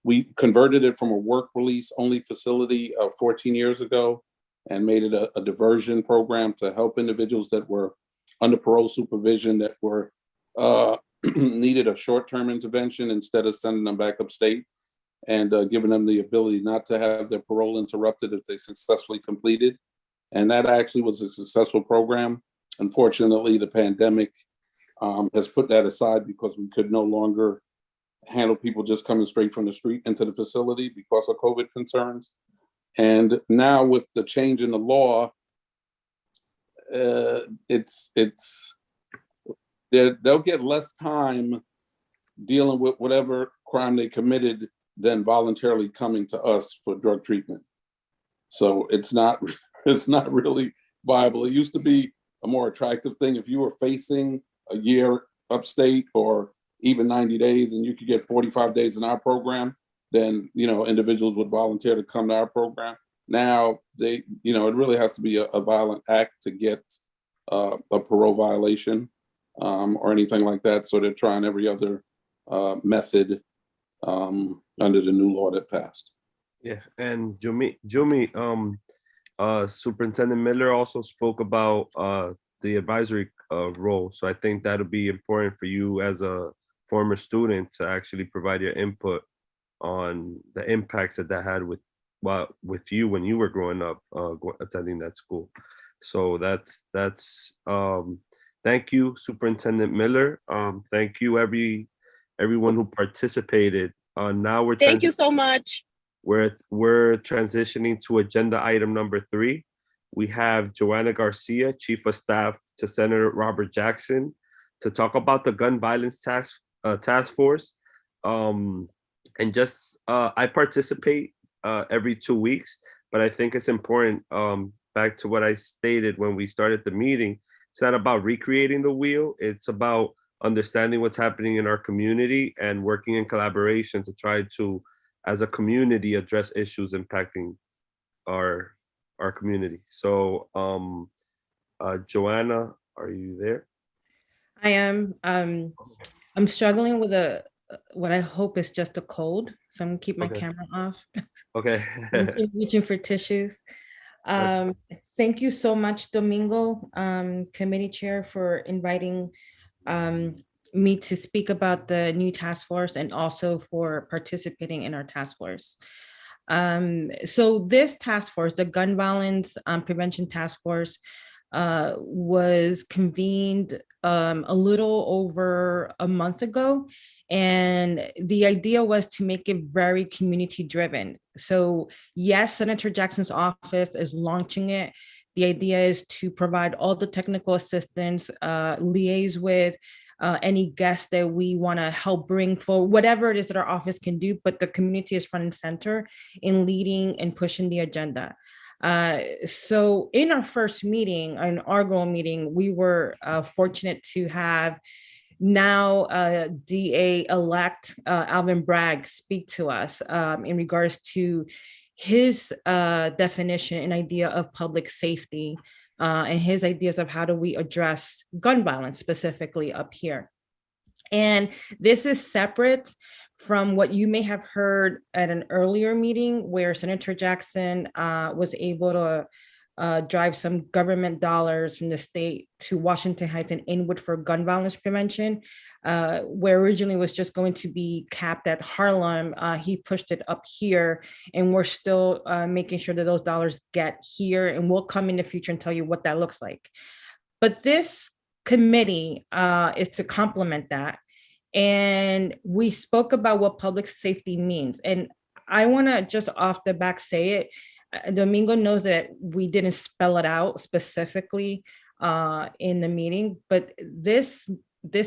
N: we converted it from a work release only facility 14 years ago and made it a diversion program to help individuals that were under parole supervision that were needed a short-term intervention instead of sending them back upstate. and giving them the ability not to have their parole interrupted if they successfully completed. And that actually was a successful program. Unfortunately, the pandemic has put that aside because we could no longer handle people just coming straight from the street into the facility because of COVID concerns. And now with the change in the law, they'll get less time dealing with whatever crime they committed than voluntarily coming to us for drug treatment. So it's not really viable. It used to be a more attractive thing. If you were facing a year upstate or even 90 days and you could get 45 days in our program, then, individuals would volunteer to come to our program. Now it really has to be a violent act to get a parole violation or anything like that. So they're trying every other method under the new law that passed.
E: Yeah, and Jumi, Superintendent Miller also spoke about the advisory role. So I think that'll be important for you as a former student to actually provide your input on the impacts that had with you when you were growing up, attending that school. So that's thank you, Superintendent Miller. Thank you everyone who participated. Now we're
M: thank you so much.
E: We're transitioning to agenda item number 3. We have Joanna Garcia, Chief of Staff to Senator Robert Jackson, to talk about the gun violence task force. And just I participate every 2 weeks, but I think it's important, back to what I stated when we started the meeting, it's not about recreating the wheel, it's about understanding what's happening in our community and working in collaboration to try to, as a community, address issues impacting our community. So Joanna, are you there?
L: I am. I'm struggling with what I hope is just a cold, so I'm gonna keep my camera off.
E: Okay.
L: I'm still reaching for tissues. Thank you so much, Domingo, committee chair, for inviting me to speak about the new task force and also for participating in our task force. So this task force, the Gun Violence Prevention Task Force, was convened a little over a month ago. And the idea was to make it very community driven. So yes, Senator Jackson's office is launching it. The idea is to provide all the technical assistance, liaise with any guests that we want to help bring forward, whatever it is that our office can do, but the community is front and center in leading and pushing the agenda. So in our first meeting, an Argo meeting, we were fortunate to have now DA-elect Alvin Bragg speak to us in regards to his definition and idea of public safety and his ideas of how do we address gun violence specifically up here. And this is separate from what you may have heard at an earlier meeting where Senator Jackson was able to drive some government dollars from the state to Washington Heights and Inwood for gun violence prevention, where originally was just going to be capped at Harlem. He pushed it up here, and we're still making sure that those dollars get here, and we'll come in the future and tell you what that looks like. But this committee is to complement that. And we spoke about what public safety means. And I want to just off the back say it, Domingo knows that we didn't spell it out specifically in the meeting, but this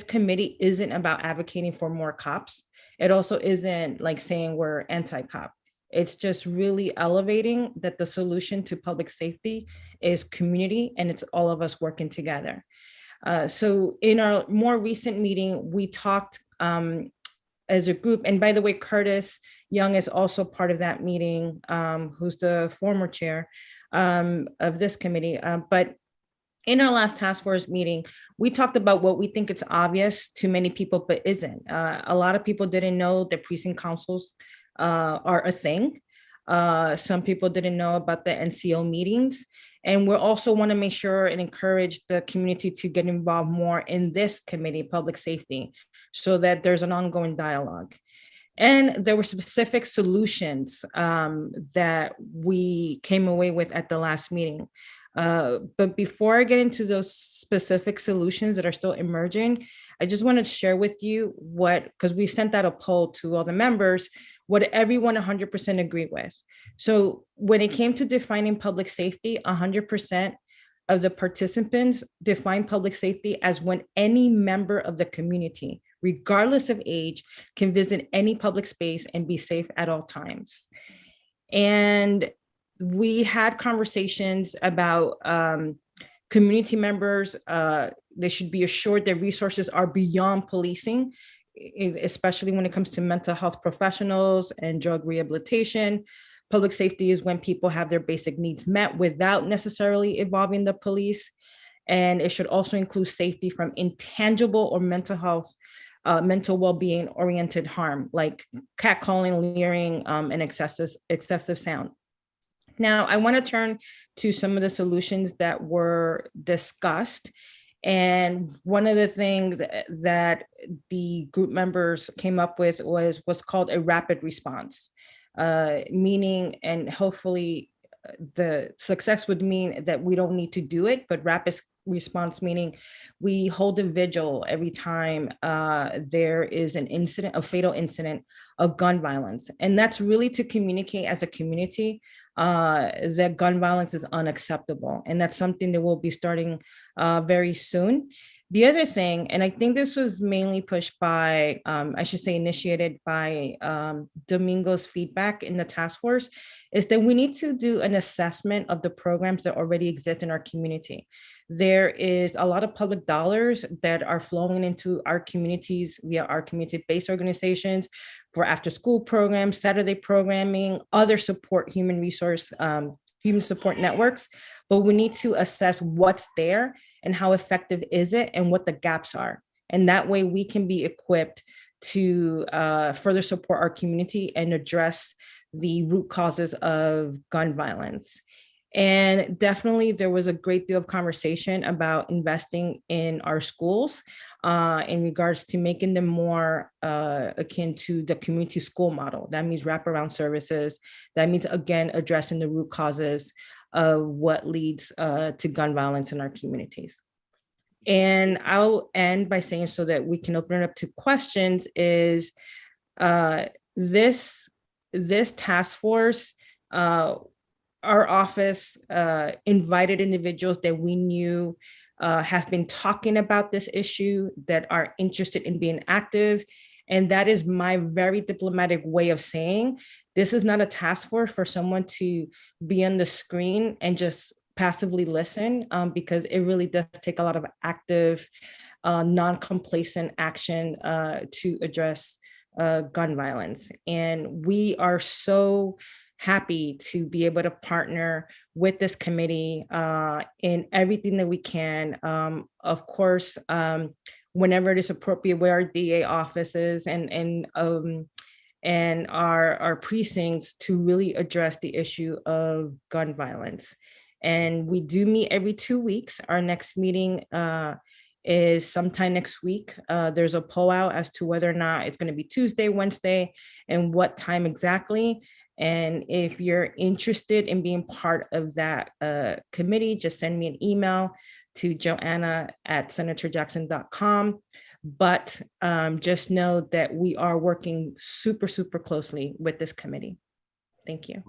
L: committee isn't about advocating for more cops. It also isn't like saying we're anti-cop. It's just really elevating that the solution to public safety is community, and it's all of us working together. So in our more recent meeting, we talked as a group, and by the way, Curtis Young is also part of that meeting, who's the former chair of this committee. But in our last task force meeting, we talked about what we think it's obvious to many people, but isn't. A lot of people didn't know that precinct councils are a thing. Some people didn't know about the NCO meetings. And we also want to make sure and encourage the community to get involved more in this committee, public safety, so that there's an ongoing dialogue. And there were specific solutions that we came away with at the last meeting. But before I get into those specific solutions that are still emerging, I just want to share with you because we sent out a poll to all the members, what everyone 100% agreed with. So when it came to defining public safety, 100% of the participants defined public safety as when any member of the community, regardless of age, can visit any public space and be safe at all times. And we had conversations about community members. They should be assured that resources are beyond policing, especially when it comes to mental health professionals and drug rehabilitation. Public safety is when people have their basic needs met without necessarily involving the police. And it should also include safety from intangible or mental health, mental well-being oriented harm, like catcalling, leering, and excessive sound. Now, I want to turn to some of the solutions that were discussed. And one of the things that the group members came up with was what's called a rapid response, meaning, and hopefully the success would mean that we don't need to do it, but rapid response meaning we hold a vigil every time there is an incident, a fatal incident of gun violence. And that's really to communicate as a community that gun violence is unacceptable. And that's something that we'll be starting very soon. The other thing, and I think this was mainly pushed by, I should say initiated by Domingo's feedback in the task force, is that we need to do an assessment of the programs that already exist in our community. There is a lot of public dollars that are flowing into our communities via our community-based organizations for after-school programs, Saturday programming, other support, human support networks, but we need to assess what's there and how effective is it and what the gaps are. And that way we can be equipped to further support our community and address the root causes of gun violence. And definitely there was a great deal of conversation about investing in our schools in regards to making them more akin to the community school model. That means wraparound services. That means, again, addressing the root causes of what leads to gun violence in our communities. And I'll end by saying, so that we can open it up to questions, is this task force, our office invited individuals that we knew have been talking about this issue, that are interested in being active. And that is my very diplomatic way of saying, this is not a task force for someone to be on the screen and just passively listen, because it really does take a lot of active, non-complacent action to address gun violence. And we are so happy to be able to partner with this committee in everything that we can. Of course, whenever it is appropriate, where our DA offices and our precincts, to really address the issue of gun violence. And we do meet every 2 weeks. Our next meeting is sometime next week. There's a poll out as to whether or not it's going to be Tuesday, Wednesday, and what time exactly. And if you're interested in being part of that committee, just send me an email to joanna@senatorjackson.com. But just know that we are working super, super closely with this committee. Thank you.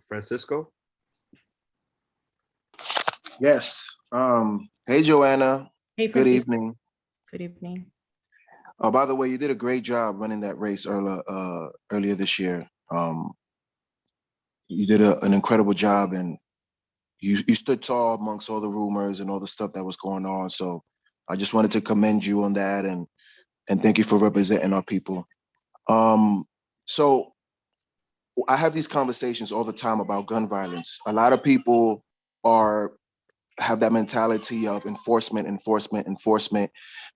E: Francisco?
K: Yes. Hey, Joanna.
L: Hey,
K: good
L: Francisco.
K: evening.
L: Good evening.
K: Oh, by the way, you did a great job running that race earlier this year. You did an incredible job, and you stood tall amongst all the rumors and all the stuff that was going on. So I just wanted to commend you on that, and thank you for representing our people. So I have these conversations all the time about gun violence. A lot of people have that mentality of enforcement.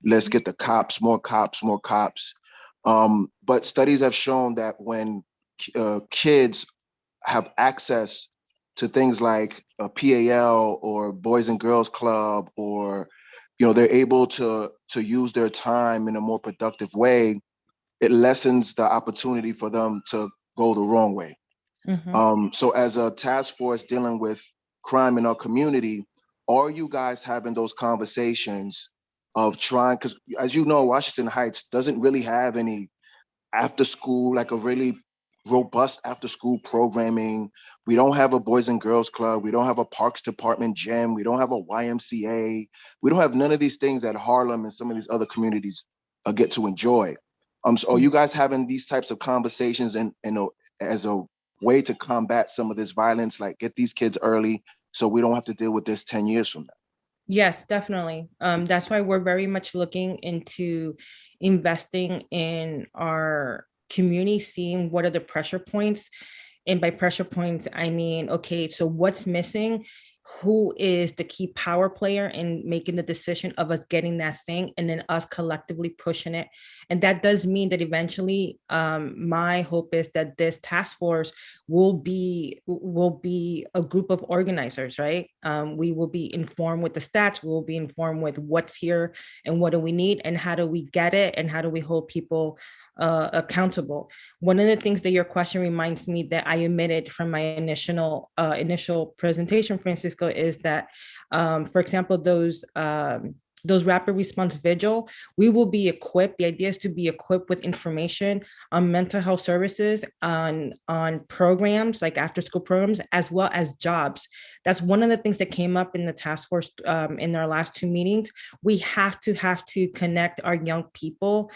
K: Let's get the cops, more cops, more cops. But studies have shown that when kids have access to things like a PAL or Boys and Girls Club, or they're able to use their time in a more productive way, it lessens the opportunity for them to go the wrong way. So as a task force dealing with crime in our community, are you guys having those conversations of trying, because as you know, Washington Heights doesn't really have any after school, like a really robust after school programming. We don't have a Boys and Girls Club. We don't have a Parks Department gym. We don't have a YMCA. We don't have none of these things that Harlem and some of these other communities get to enjoy. So are you guys having these types of conversations and as a way to combat some of this violence, like get these kids early so we don't have to deal with this 10 years from now?
L: Yes, definitely. That's why we're very much looking into investing in our community, seeing what are the pressure points. And by pressure points, I mean, okay, so what's missing? Who is the key power player in making the decision of us getting that thing, and then us collectively pushing it? And that does mean that eventually, my hope is that this task force will be a group of organizers, right? We will be informed with the stats, we will be informed with what's here and what do we need and how do we get it and how do we hold people accountable. One of the things that your question reminds me that I omitted from my initial presentation, Francisco, is that, for example, those rapid response vigil, we will be equipped. The idea is to be equipped with information on mental health services, on programs like after school programs, as well as jobs. That's one of the things that came up in the task force in our last 2 meetings. We have to connect our young people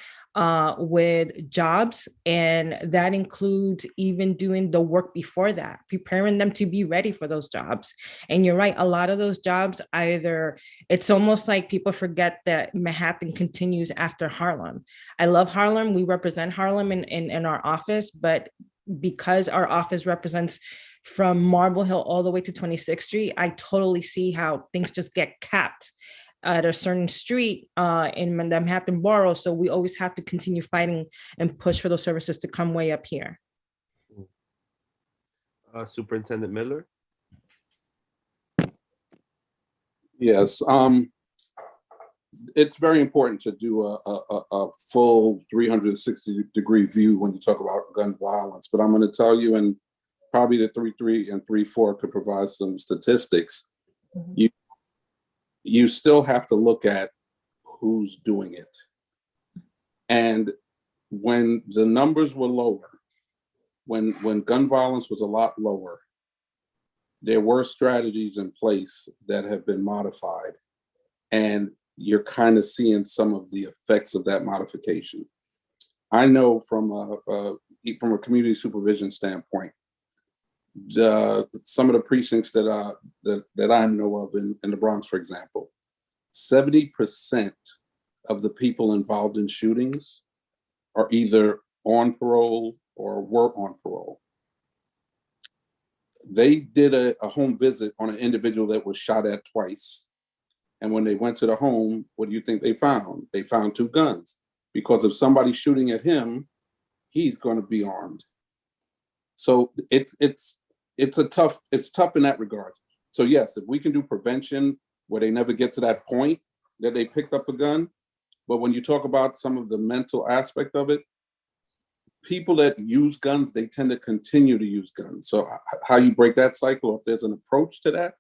L: with jobs, and that includes even doing the work before that, preparing them to be ready for those jobs. And you're right, a lot of those jobs, either it's almost like people forget that Manhattan continues after Harlem. I love Harlem. We represent Harlem in our office, but because our office represents from Marble Hill all the way to 26th Street, I totally see how things just get capped at a certain street in Manhattan Borough. So we always have to continue fighting and push for those services to come way up here.
E: Superintendent Miller?
N: Yes, it's very important to do a full 360-degree view when you talk about gun violence. But I'm going to tell you, and probably the 3.3 and 3.4 could provide some statistics. You still have to look at who's doing it. And when the numbers were lower, when gun violence was a lot lower, there were strategies in place that have been modified. And you're kind of seeing some of the effects of that modification. I know from a community supervision standpoint, some of the precincts that I know of in the Bronx, for example, 70% of the people involved in shootings are either on parole or were on parole. They did a home visit on an individual that was shot at twice. And when they went to the home, what do you think they found? They found 2 guns, because if somebody's shooting at him, he's going to be armed. So it's tough in that regard. So yes, if we can do prevention where they never get to that point that they picked up a gun, but when you talk about some of the mental aspect of it, people that use guns, they tend to continue to use guns. So how you break that cycle, if there's an approach to that.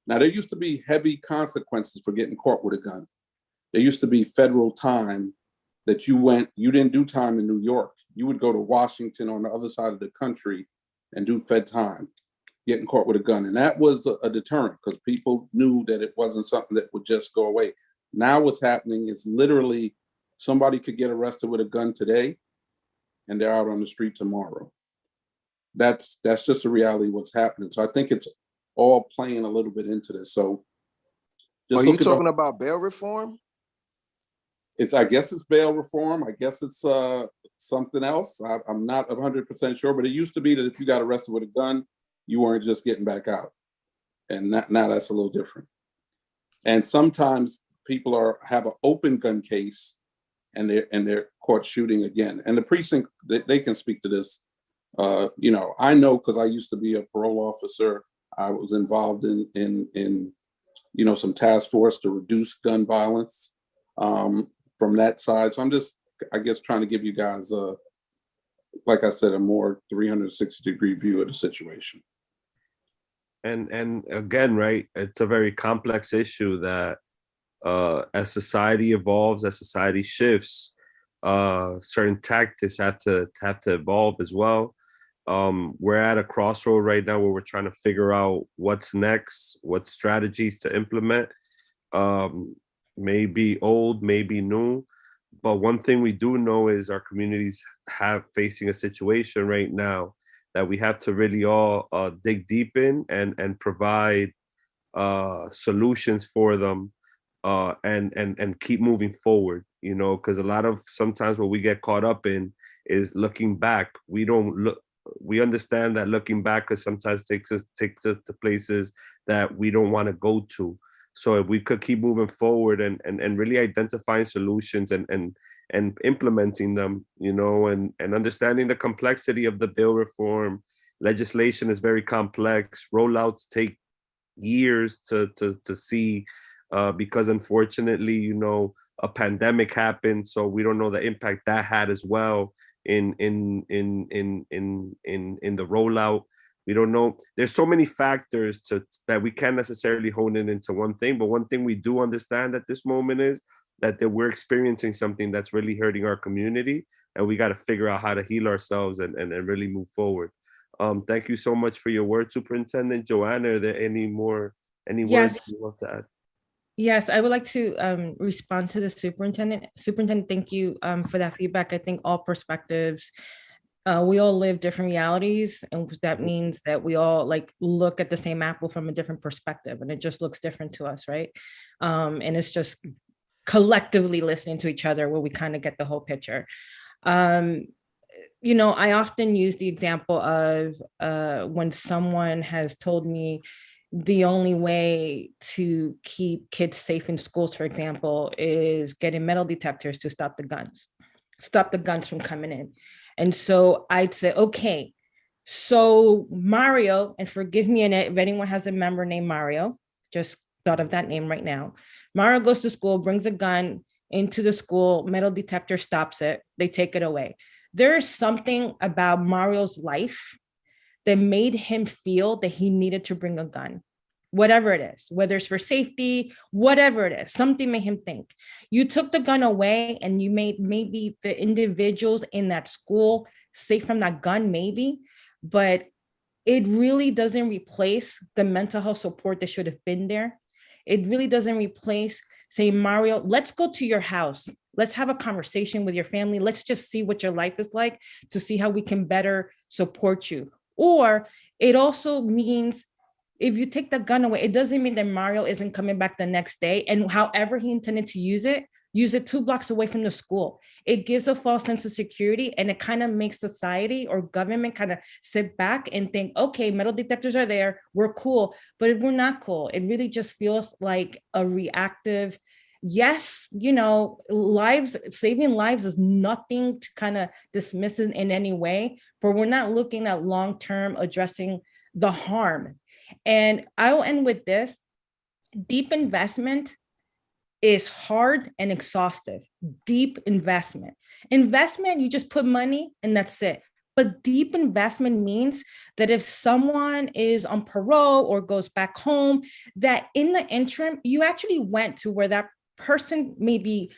N: Now, there used to be heavy consequences for getting caught with a gun. There used to be federal time that you didn't do time in New York. You would go to Washington on the other side of the country and do fed time, getting caught with a gun. And that was a deterrent because people knew that it wasn't something that would just go away. Now what's happening is literally somebody could get arrested with a gun today and they're out on the street tomorrow. That's just a reality of what's happening. So I think it's all playing a little bit into this. So
K: are you talking about bail reform?
N: I guess it's bail reform. I guess it's something else. I'm not 100% sure, but it used to be that if you got arrested with a gun, you weren't just getting back out. And now that's a little different. And sometimes people have an open gun case and they're caught shooting again. And the precinct, they can speak to this. I know because I used to be a parole officer. I was involved in some task force to reduce gun violence from that side. So I'm just I guess, trying to give you guys like I said, a more 360-degree view of the situation.
E: And again, right, it's a very complex issue that as society evolves, as society shifts, certain tactics have to evolve as well. We're at a crossroad right now where we're trying to figure out what's next, what strategies to implement. Maybe old, maybe new. But one thing we do know is our communities have facing a situation right now that we have to really all dig deep in and provide solutions for them and keep moving forward, you know, because a lot of sometimes what we get caught up in is looking back. We don't look, we understand that looking back could sometimes takes us to places that we don't want to go to. So if we could keep moving forward and really identifying solutions and implementing them, you know, and understanding the complexity of the bill reform. Legislation is very complex. Rollouts take years to see because unfortunately, you know, a pandemic happened, so we don't know the impact that had as well in the rollout. We don't know. There's so many factors that we can't necessarily hone in into one thing. But one thing we do understand at this moment is that we're experiencing something that's really hurting our community, and we got to figure out how to heal ourselves and really move forward. Thank you so much for your words, Superintendent. Joanna, are there any words you want to add?
L: Yes, I would like to respond to the superintendent. Superintendent, thank you for that feedback. I think all perspectives, we all live different realities, and that means that we all like look at the same apple from a different perspective, and it just looks different to us, right? And it's just collectively listening to each other where we kind of get the whole picture. You know, I often use the example of when someone has told me the only way to keep kids safe in schools, for example, is getting metal detectors to stop the guns from coming in. And so I'd say, okay, so Mario, and forgive me if anyone has a member named Mario, just thought of that name right now. Mario goes to school, brings a gun into the school, metal detector stops it, they take it away. There is something about Mario's life that made him feel that he needed to bring a gun, whatever it is, whether it's for safety, whatever it is, something made him think. You took the gun away and you made maybe the individuals in that school safe from that gun, maybe, but it really doesn't replace the mental health support that should have been there. It really doesn't replace saying, Mario, let's go to your house. Let's have a conversation with your family. Let's just see what your life is like to see how we can better support you. Or it also means if you take the gun away, it doesn't mean that Mario isn't coming back the next day. And however he intended to use it 2 blocks away from the school. It gives a false sense of security, and it kind of makes society or government kind of sit back and think, okay, metal detectors are there, we're cool, but we're not cool. It really just feels like a reactive, yes, you know, saving lives is nothing to kind of dismiss it in any way, but we're not looking at long-term addressing the harm. And I'll end with this. Deep investment is hard and exhaustive. Deep investment. Investment, you just put money and that's it. But deep investment means that if someone is on parole or goes back home, that in the interim, you actually went to where that person maybe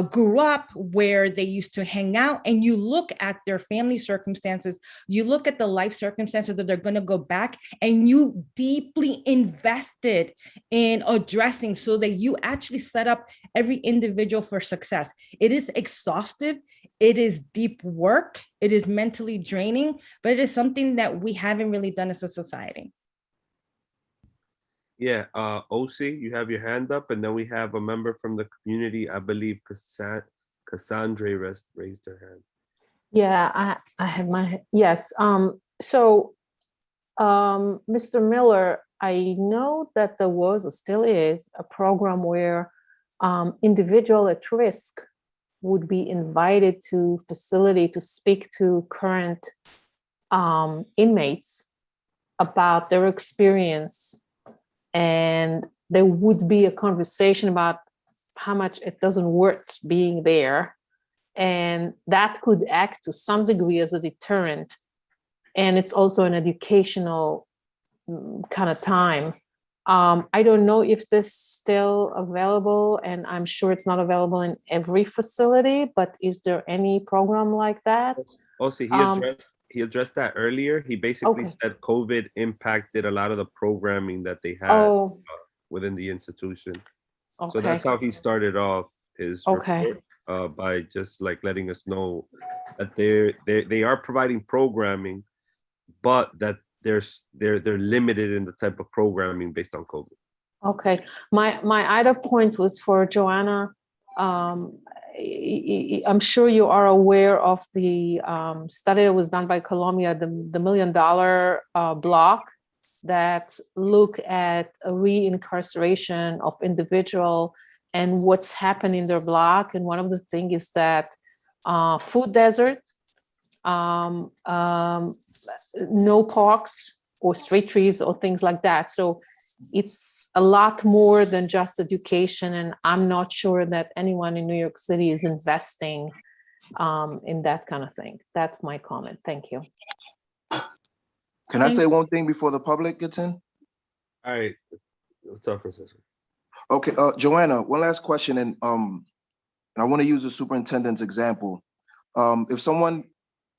L: grew up, where they used to hang out, and you look at their family circumstances, you look at the life circumstances that they're going to go back, and you deeply invested in addressing so that you actually set up every individual for success. It is exhaustive. It is deep work. It is mentally draining, but it is something that we haven't really done as a society.
E: Yeah, OC, you have your hand up, and then we have a member from the community. I believe Cassandra raised her hand.
O: Yeah, I have my, yes. Mr. Miller, I know that there was or still is a program where individual at risk would be invited to facility to speak to current inmates about their experience. And there would be a conversation about how much it doesn't worth being there And that could act to some degree as a deterrent. And it's also an educational kind of time. I don't know if this is still available, and I'm sure it's not available in every facility, but is there any program like that?
E: Oh, see, he addressed that earlier. He basically
O: Okay.
E: said COVID impacted a lot of the programming that they had
O: Oh,
E: within the institution. So
O: okay.
E: that's how he started off his
O: Okay.
E: report, by just like letting us know that they are providing programming, but that they're limited in the type of programming based on COVID.
O: Okay, my other point was for Joanna. I'm sure you are aware of the study that was done by Columbia, the $1 million block that look at a reincarceration of individual and what's happened in their block. And one of the things is that food desert, no parks or street trees or things like that. So it's a lot more than just education, and I'm not sure that anyone in New York City is investing in that kind of thing. That's my comment. Thank you.
K: Can I say one thing before the public gets in?
E: All right, what's up, Francisco?
K: Okay, Joanna, one last question, and I want to use the superintendent's example. If someone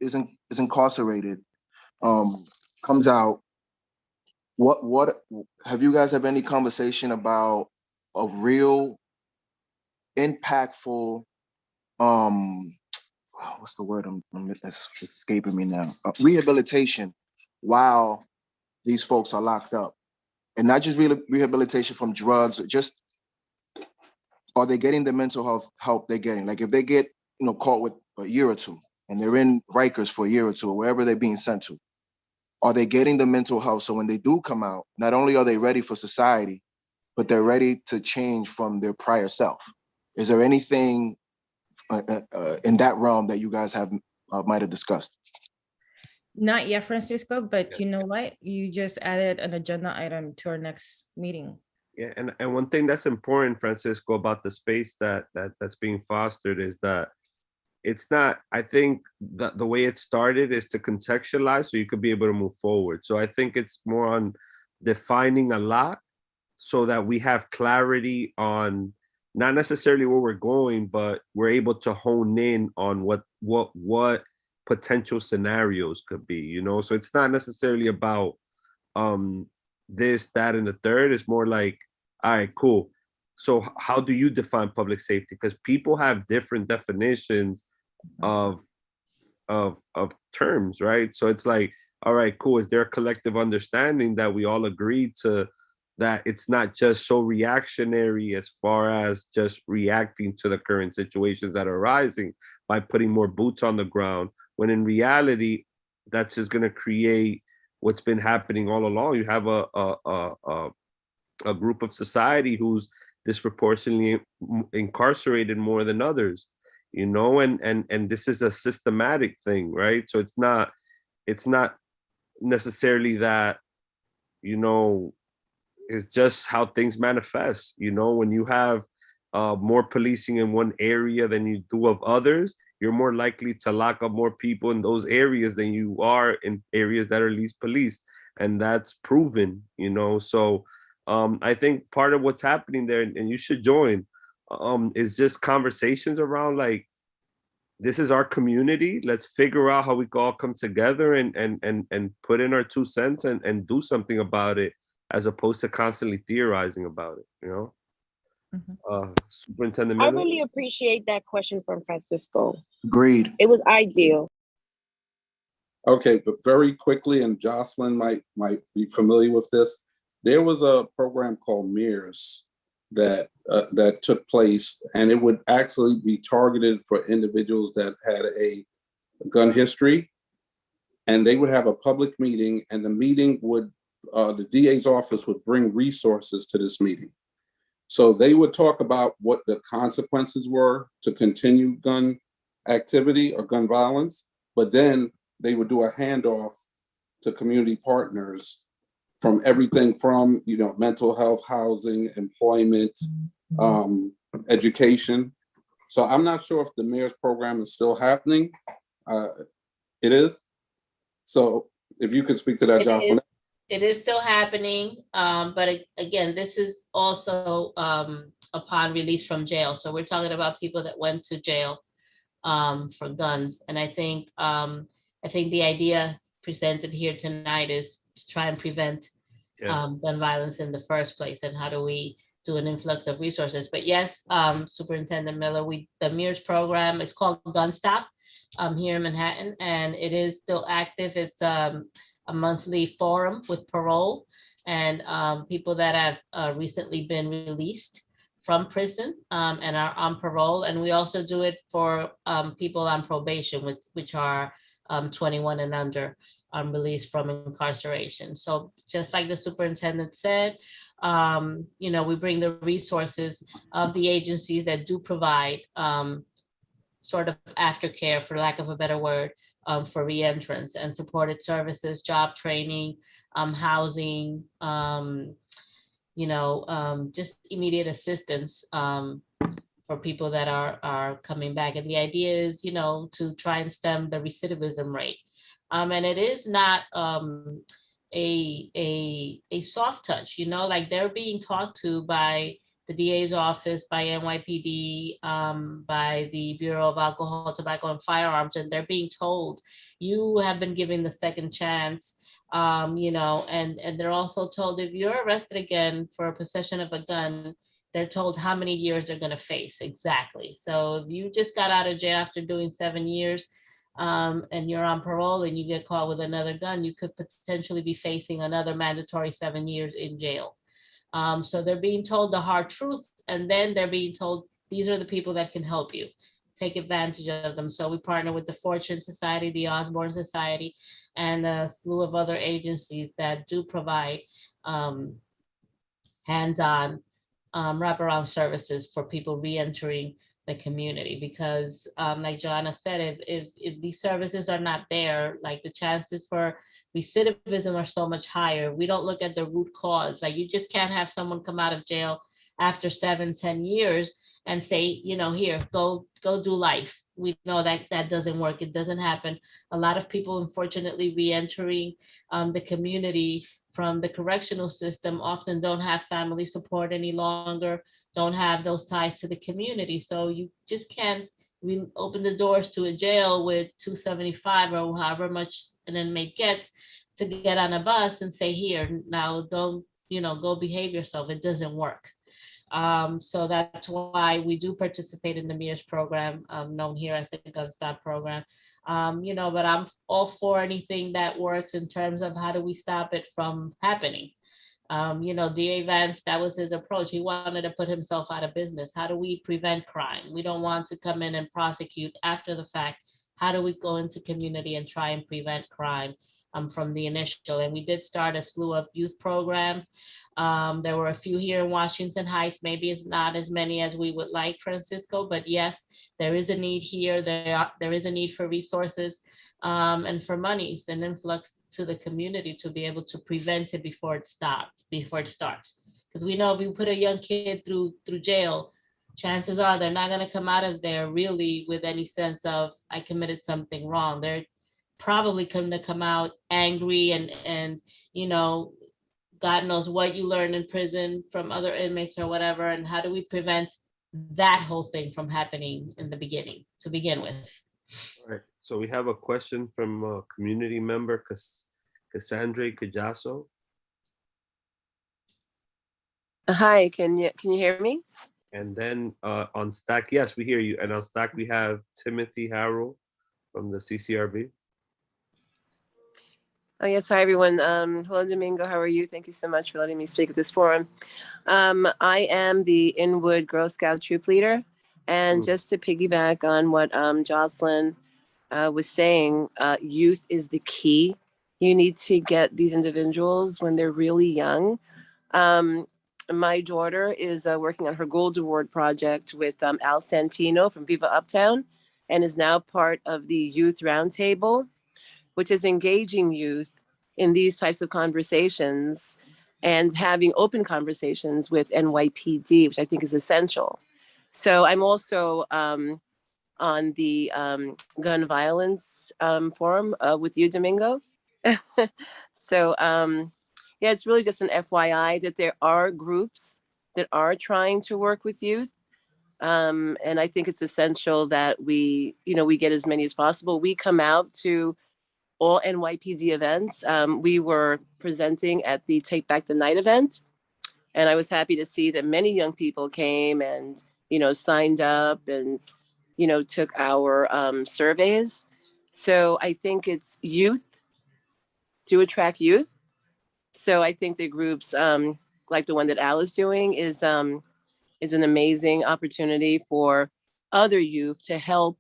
K: is incarcerated, comes out, what have you guys have any conversation about a real impactful what's the word it's escaping me now, rehabilitation while these folks are locked up, and not just rehabilitation from drugs, just are they getting the mental health help they're getting? Like if they get caught with a year or two and they're in Rikers for a year or two or wherever they're being sent to, are they getting the mental health so when they do come out, not only are they ready for society, but they're ready to change from their prior self? Is there anything in that realm that you guys have might have discussed?
L: Not yet, Francisco, but you know what? You just added an agenda item to our next meeting.
E: Yeah, and one thing that's important, Francisco, about the space that's being fostered is that it's not, I think that the way it started is to contextualize so you could be able to move forward. So I think it's more on defining a lot so that we have clarity on not necessarily where we're going, but we're able to hone in on what potential scenarios could be, So it's not necessarily about this, that, and the third. It's more like, all right, cool. So how do you define public safety? Because people have different definitions of terms, right? So it's like, all right, cool. Is there a collective understanding that we all agree to, that it's not just so reactionary as far as just reacting to the current situations that are arising by putting more boots on the ground, when in reality, that's just going to create what's been happening all along. You have a group of society who's disproportionately incarcerated more than others, and this is a systematic thing, right? So it's not necessarily that, it's just how things manifest. When you have more policing in one area than you do of others, you're more likely to lock up more people in those areas than you are in areas that are least policed, and that's proven. So I think part of what's happening there, and you should join, is just conversations around like, this is our community. Let's figure out how we can all come together and put in our 2 cents and do something about it, as opposed to constantly theorizing about it, Superintendent
M: I
E: Miller?
M: really appreciate that question from Francisco.
K: Agreed.
M: It was ideal.
N: Okay, but very quickly, and Jocelyn might be familiar with this. There was a program called MIRS that took place, and it would actually be targeted for individuals that had a gun history, and they would have a public meeting, and the meeting would, the DA's office would bring resources to this meeting. So they would talk about what the consequences were to continue gun activity or gun violence, but then they would do a handoff to community partners from everything from, mental health, housing, employment, education. So I'm not sure if the mayor's program is still happening. It is. So if you could speak to that, Jocelyn.
F: It is still happening, but again, this is also upon release from jail. So we're talking about people that went to jail for guns. And I think the idea presented here tonight is to try and prevent gun violence in the first place. And how do we do an influx of resources? But yes, Superintendent Miller, the MERS program is called Gun Stop here in Manhattan, and it is still active. It's a monthly forum with parole and people that have recently been released from prison and are on parole. And we also do it for people on probation, which are 21 and under, released from incarceration. So just like the superintendent said, we bring the resources of the agencies that do provide sort of aftercare, for lack of a better word, for reentrance and supported services, job training, housing, just immediate assistance for people that are coming back. And the idea is, to try and stem the recidivism rate. And it is not a soft touch, like they're being talked to by the DA's office, by NYPD, by the Bureau of Alcohol, Tobacco, and Firearms, and they're being told, you have been given the second chance, and they're also told if you're arrested again for possession of a gun, they're told how many years they're going to face exactly. So if you just got out of jail after doing 7 years, and you're on parole and you get caught with another gun, you could potentially be facing another mandatory 7 years in jail. So they're being told the hard truth, and then they're being told, these are the people that can help you. Take advantage of them. So we partner with the Fortune Society, the Osborne Society, and a slew of other agencies that do provide hands-on wraparound services for people re-entering the community. Because like Joanna said, if these services are not there, like the chances for recidivism are so much higher. We don't look at the root cause. Like you just can't have someone come out of jail after 7-10 years and say, here, go do life. We know that doesn't work. It doesn't happen. A lot of people, unfortunately, re-entering the community from the correctional system often don't have family support any longer, don't have those ties to the community. So you just can't open the doors to a jail with $275 or however much an inmate gets to get on a bus and say, here, now don't, go behave yourself. It doesn't work. So that's why we do participate in the MERS program, known here as the Gun Stop program. But I'm all for anything that works in terms of how do we stop it from happening. DA Vance, that was his approach. He wanted to put himself out of business. How do we prevent crime? We don't want to come in and prosecute after the fact. How do we go into community and try and prevent crime from the initial? And we did start a slew of youth programs. There were a few here in Washington Heights. Maybe it's not as many as we would like, Francisco, but yes, there is a need here. There is a need for resources and for monies and influx to the community to be able to prevent it before it starts. Because we know if we put a young kid through jail, chances are they're not going to come out of there really with any sense of I committed something wrong. They're probably going to come out angry and God knows what you learn in prison from other inmates or whatever. And how do we prevent that whole thing from happening in the beginning to begin with?
E: All right. So we have a question from a community member, Cassandra Cajasso.
P: Hi, can you hear me?
E: And then on Stack, yes, we hear you. And on Stack, we have Timothy Harrell from the CCRB.
P: Oh, yes. Hi, everyone. Hello, Domingo. How are you? Thank you so much for letting me speak at this forum. I am the Inwood Girl Scout troop leader. And just to piggyback on what Jocelyn was saying, youth is the key. You need to get these individuals when they're really young. My daughter is working on her Gold Award project with Al Santino from Viva Uptown and is now part of the Youth Roundtable, which is engaging youth in these types of conversations and having open conversations with NYPD, which I think is essential. So I'm also on the gun violence forum with you, Domingo. So yeah, it's really just an FYI that there are groups that are trying to work with youth. And I think it's essential that we get as many as possible. We come out to all NYPD events. We were presenting at the Take Back the Night event, and I was happy to see that many young people came and, signed up and, took our surveys. So I think it's youth to attract youth. So I think the groups like the one that Al is doing is an amazing opportunity for other youth to help,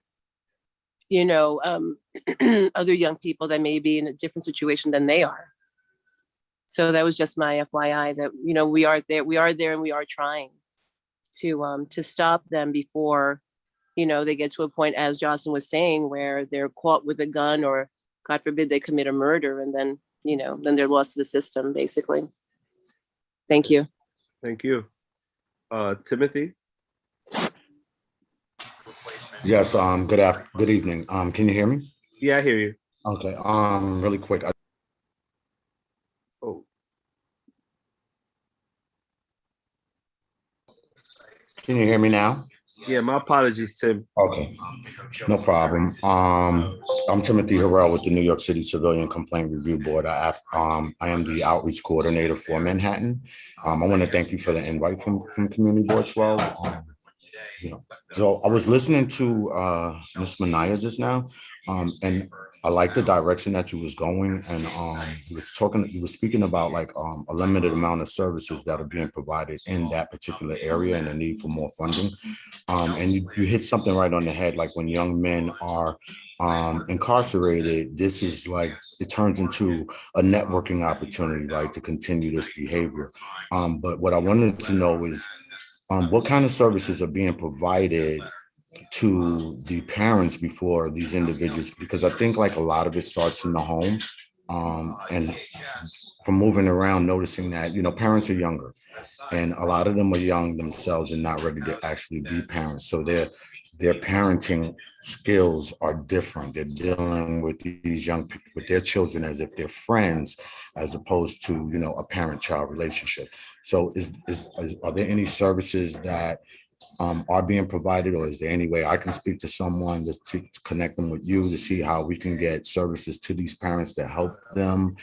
P: other young people that may be in a different situation than they are. So that was just my FYI that, we are there and we are trying to stop them before, they get to a point, as Jocelyn was saying, where they're caught with a gun or God forbid they commit a murder and then, then they're lost to the system, basically. Thank you.
E: Thank you. Timothy?
Q: Yes, good evening. Can you hear me?
E: Yeah, I hear you.
Q: Okay, really quick.
E: Oh.
Q: Can you hear me now?
E: Yeah, my apologies, Tim.
Q: Okay, no problem. I'm Timothy Herrera with the New York City Civilian Complaint Review Board. I am the outreach coordinator for Manhattan. I want to thank you for the invite from Community Board 12. So I was listening to Ms. Manaya just now, and I like the direction that you was going, and you was speaking about like a limited amount of services that are being provided in that particular area and the need for more funding. And you hit something right on the head, like when young men are incarcerated, this is like, it turns into a networking opportunity, like to continue this behavior. But what I wanted to know is, what kind of services are being provided to the parents before these individuals? Because I think like a lot of it starts in the home. And from moving around, noticing that, parents are younger and a lot of them are young themselves and not ready to actually be parents. So their parenting skills are different. They're dealing with these young people, with their children as if they're friends, as opposed to, a parent-child relationship. So are there any services that are being provided, or is there any way I can speak to someone to connect them with you to see how we can get services to these parents to help them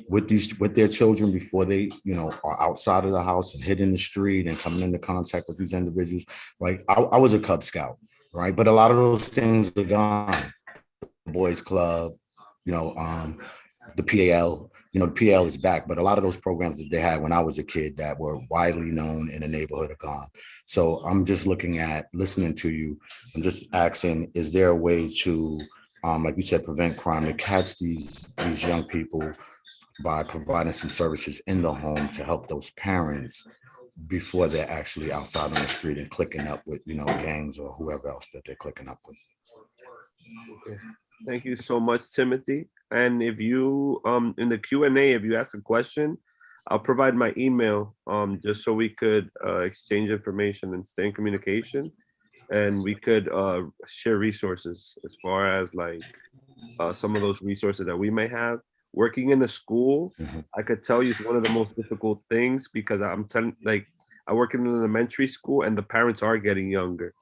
Q: with their children before they, are outside of the house and hitting the street and coming into contact with these individuals? Like I was a Cub Scout, right? But a lot of those things are gone. Boys Club, the PAL, the PL is back, but a lot of those programs that they had when I was a kid that were widely known in the neighborhood are gone. So I'm just listening to you. I'm just asking, is there a way to, like you said, prevent crime, to catch these young people by providing some services in the home to help those parents before they're actually outside on the street and clicking up with, gangs or whoever else that they're clicking up with?
E: Okay. Thank you so much, Timothy. And if you in the Q&A, if you ask a question, I'll provide my email just so we could exchange information and stay in communication, and we could share resources as far as like some of those resources that we may have. Working in a school, I could tell you, it's one of the most difficult things, because I work in an elementary school and the parents are getting younger,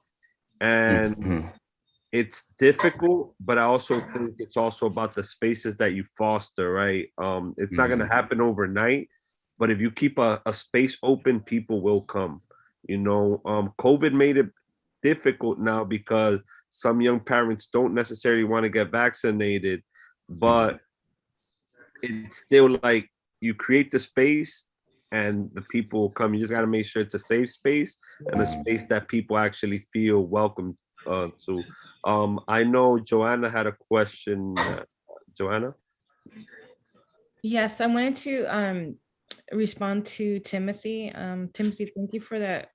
E: and it's difficult, but I also think it's also about the spaces that you foster, right? It's not going to happen overnight, but if you keep a space open, people will come. COVID made it difficult now because some young parents don't necessarily want to get vaccinated, but it's still like you create the space and the people will come. You just got to make sure it's a safe space and a space that people actually feel welcome to. I know Joanna had a question. Joanna?
L: Yes, I wanted to respond to Timothy. Timothy, thank you for that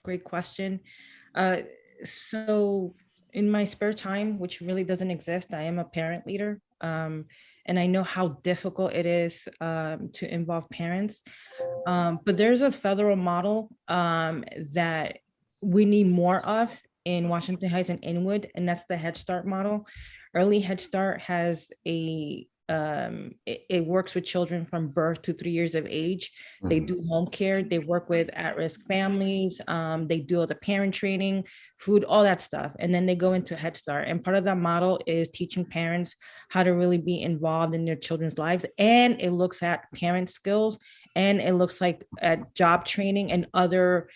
L: great question. So in my spare time, which really doesn't exist, I am a parent leader. And I know how difficult it is to involve parents. But there's a federal model that we need more of in Washington Heights and Inwood, and that's the Head Start model. Early Head Start has it works with children from birth to 3 years of age. They do home care, they work with at-risk families, they do all the parent training, food, all that stuff. And then they go into Head Start. And part of that model is teaching parents how to really be involved in their children's lives. And it looks at parent skills, and it looks like at job training and other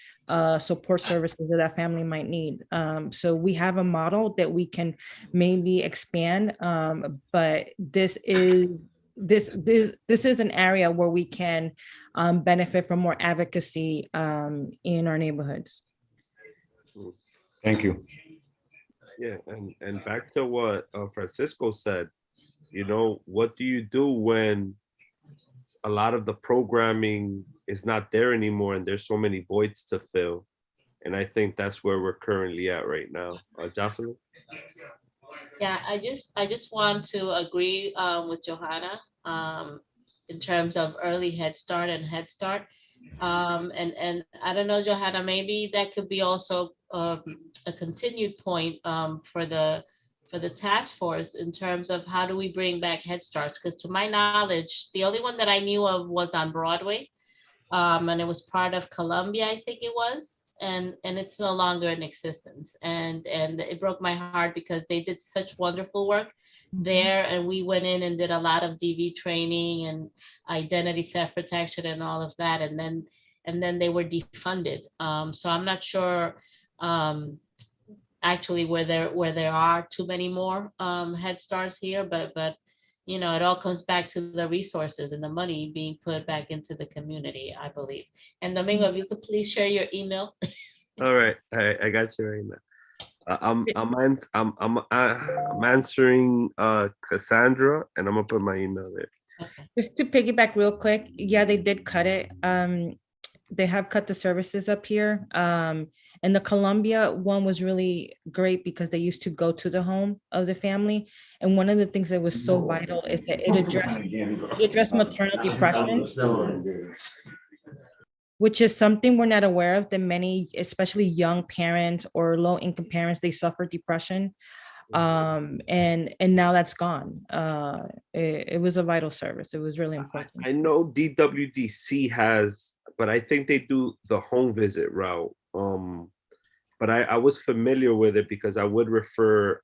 L: support services that that family might need. So we have a model that we can maybe expand, but this is an area where we can benefit from more advocacy in our neighborhoods.
Q: Thank you.
E: Yeah, and back to what Francisco said, what do you do when a lot of the programming is not there anymore and there's so many voids to fill? And I think that's where we're currently at right now. Jocelyn?
F: Yeah, I just want to agree with Johanna in terms of early Head Start and Head Start. And I don't know, Johanna, maybe that could be also a continued point for the task force in terms of how do we bring back Head Starts? Because to my knowledge, the only one that I knew of was on Broadway, and it was part of Columbia, I think it was, and it's no longer in existence. And it broke my heart because they did such wonderful work there, and we went in and did a lot of DV training and identity theft protection and all of that, and then they were defunded. So I'm not sure actually where there are too many more Head Starts here, but it all comes back to the resources and the money being put back into the community, I believe. And Domingo, if you could please share your email.
E: All right, I got you right now. I'm answering Cassandra, and I'm gonna put my email there.
L: Just to piggyback real quick, yeah, they did cut it. They have cut the services up here. And the Columbia one was really great because they used to go to the home of the family. And one of the things that was so vital is that it addressed maternal depression, which is something we're not aware of, that many, especially young parents or low income parents, they suffer depression. And now that's gone. It was a vital service. It was really important.
E: I know DWDC has, but I think they do the home visit route. But I was familiar with it because I would refer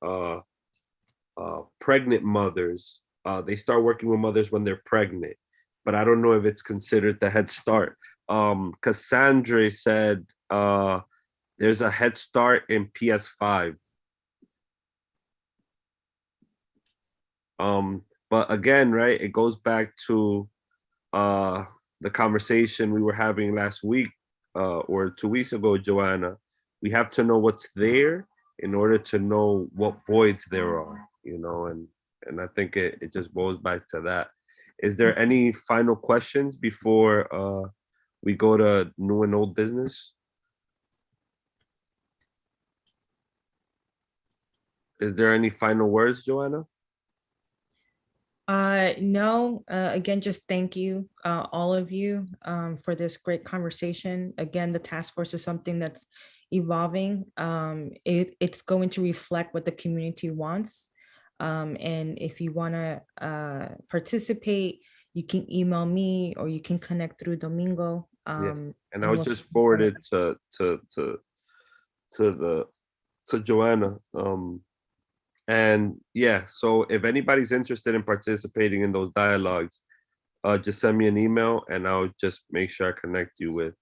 E: pregnant mothers. They start working with mothers when they're pregnant, but I don't know if it's considered the Head Start. Cassandra said there's a Head Start in PS5. But again, right, it goes back to the conversation we were having last week or 2 weeks ago, Joanna. We have to know what's there in order to know what voids there are, and I think it just goes back to that. Is there any final questions before we go to new and old business? Is there any final words, Joanna?
L: No, again, just thank you, all of you, for this great conversation. Again, the task force is something that's evolving. It's going to reflect what the community wants. And if you want to participate, you can email me or you can connect through Domingo.
E: And I'll just forward it to Joanna. And yeah, so if anybody's interested in participating in those dialogues, just send me an email and I'll just make sure I connect you with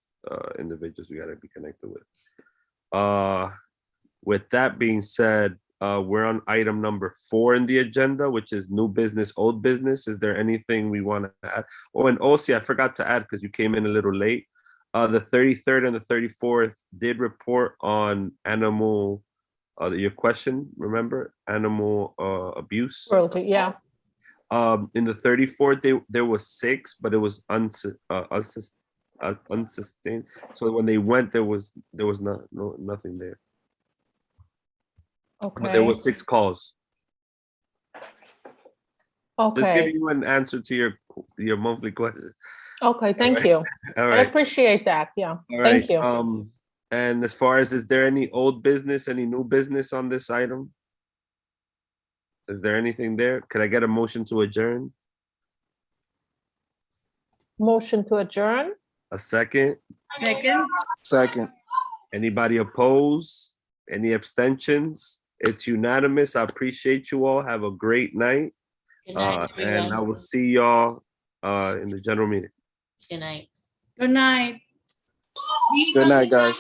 E: individuals we gotta be connected with. With that being said, we're on item number 4 in the agenda, which is new business, old business. Is there anything we want to add? Oh, and also I forgot to add because you came in a little late. The 33rd and the 34th did report on animal. Your question, remember, animal abuse.
O: Cruelty, yeah.
E: In the 34th, there was 6, but it was unsustained. So when they went, there was nothing there.
O: Okay.
E: But there was 6 calls.
O: Okay.
E: Just giving you an answer to your monthly question.
O: Okay, thank
E: right.
O: you.
E: All
O: I
E: right.
O: appreciate that. Yeah.
E: All right.
O: Thank you.
E: And as far as, is there any old business, any new business on this item? Is there anything there? Could I get a motion to adjourn?
O: Motion to adjourn?
E: A second?
J: Second.
K: Second.
E: Anybody oppose? Any abstentions? It's unanimous. I appreciate you all. Have a great night.
F: Good night,
E: And I
F: everyone.
E: will see y'all in the general meeting.
F: Good night.
J: Good night.
K: Good night, guys.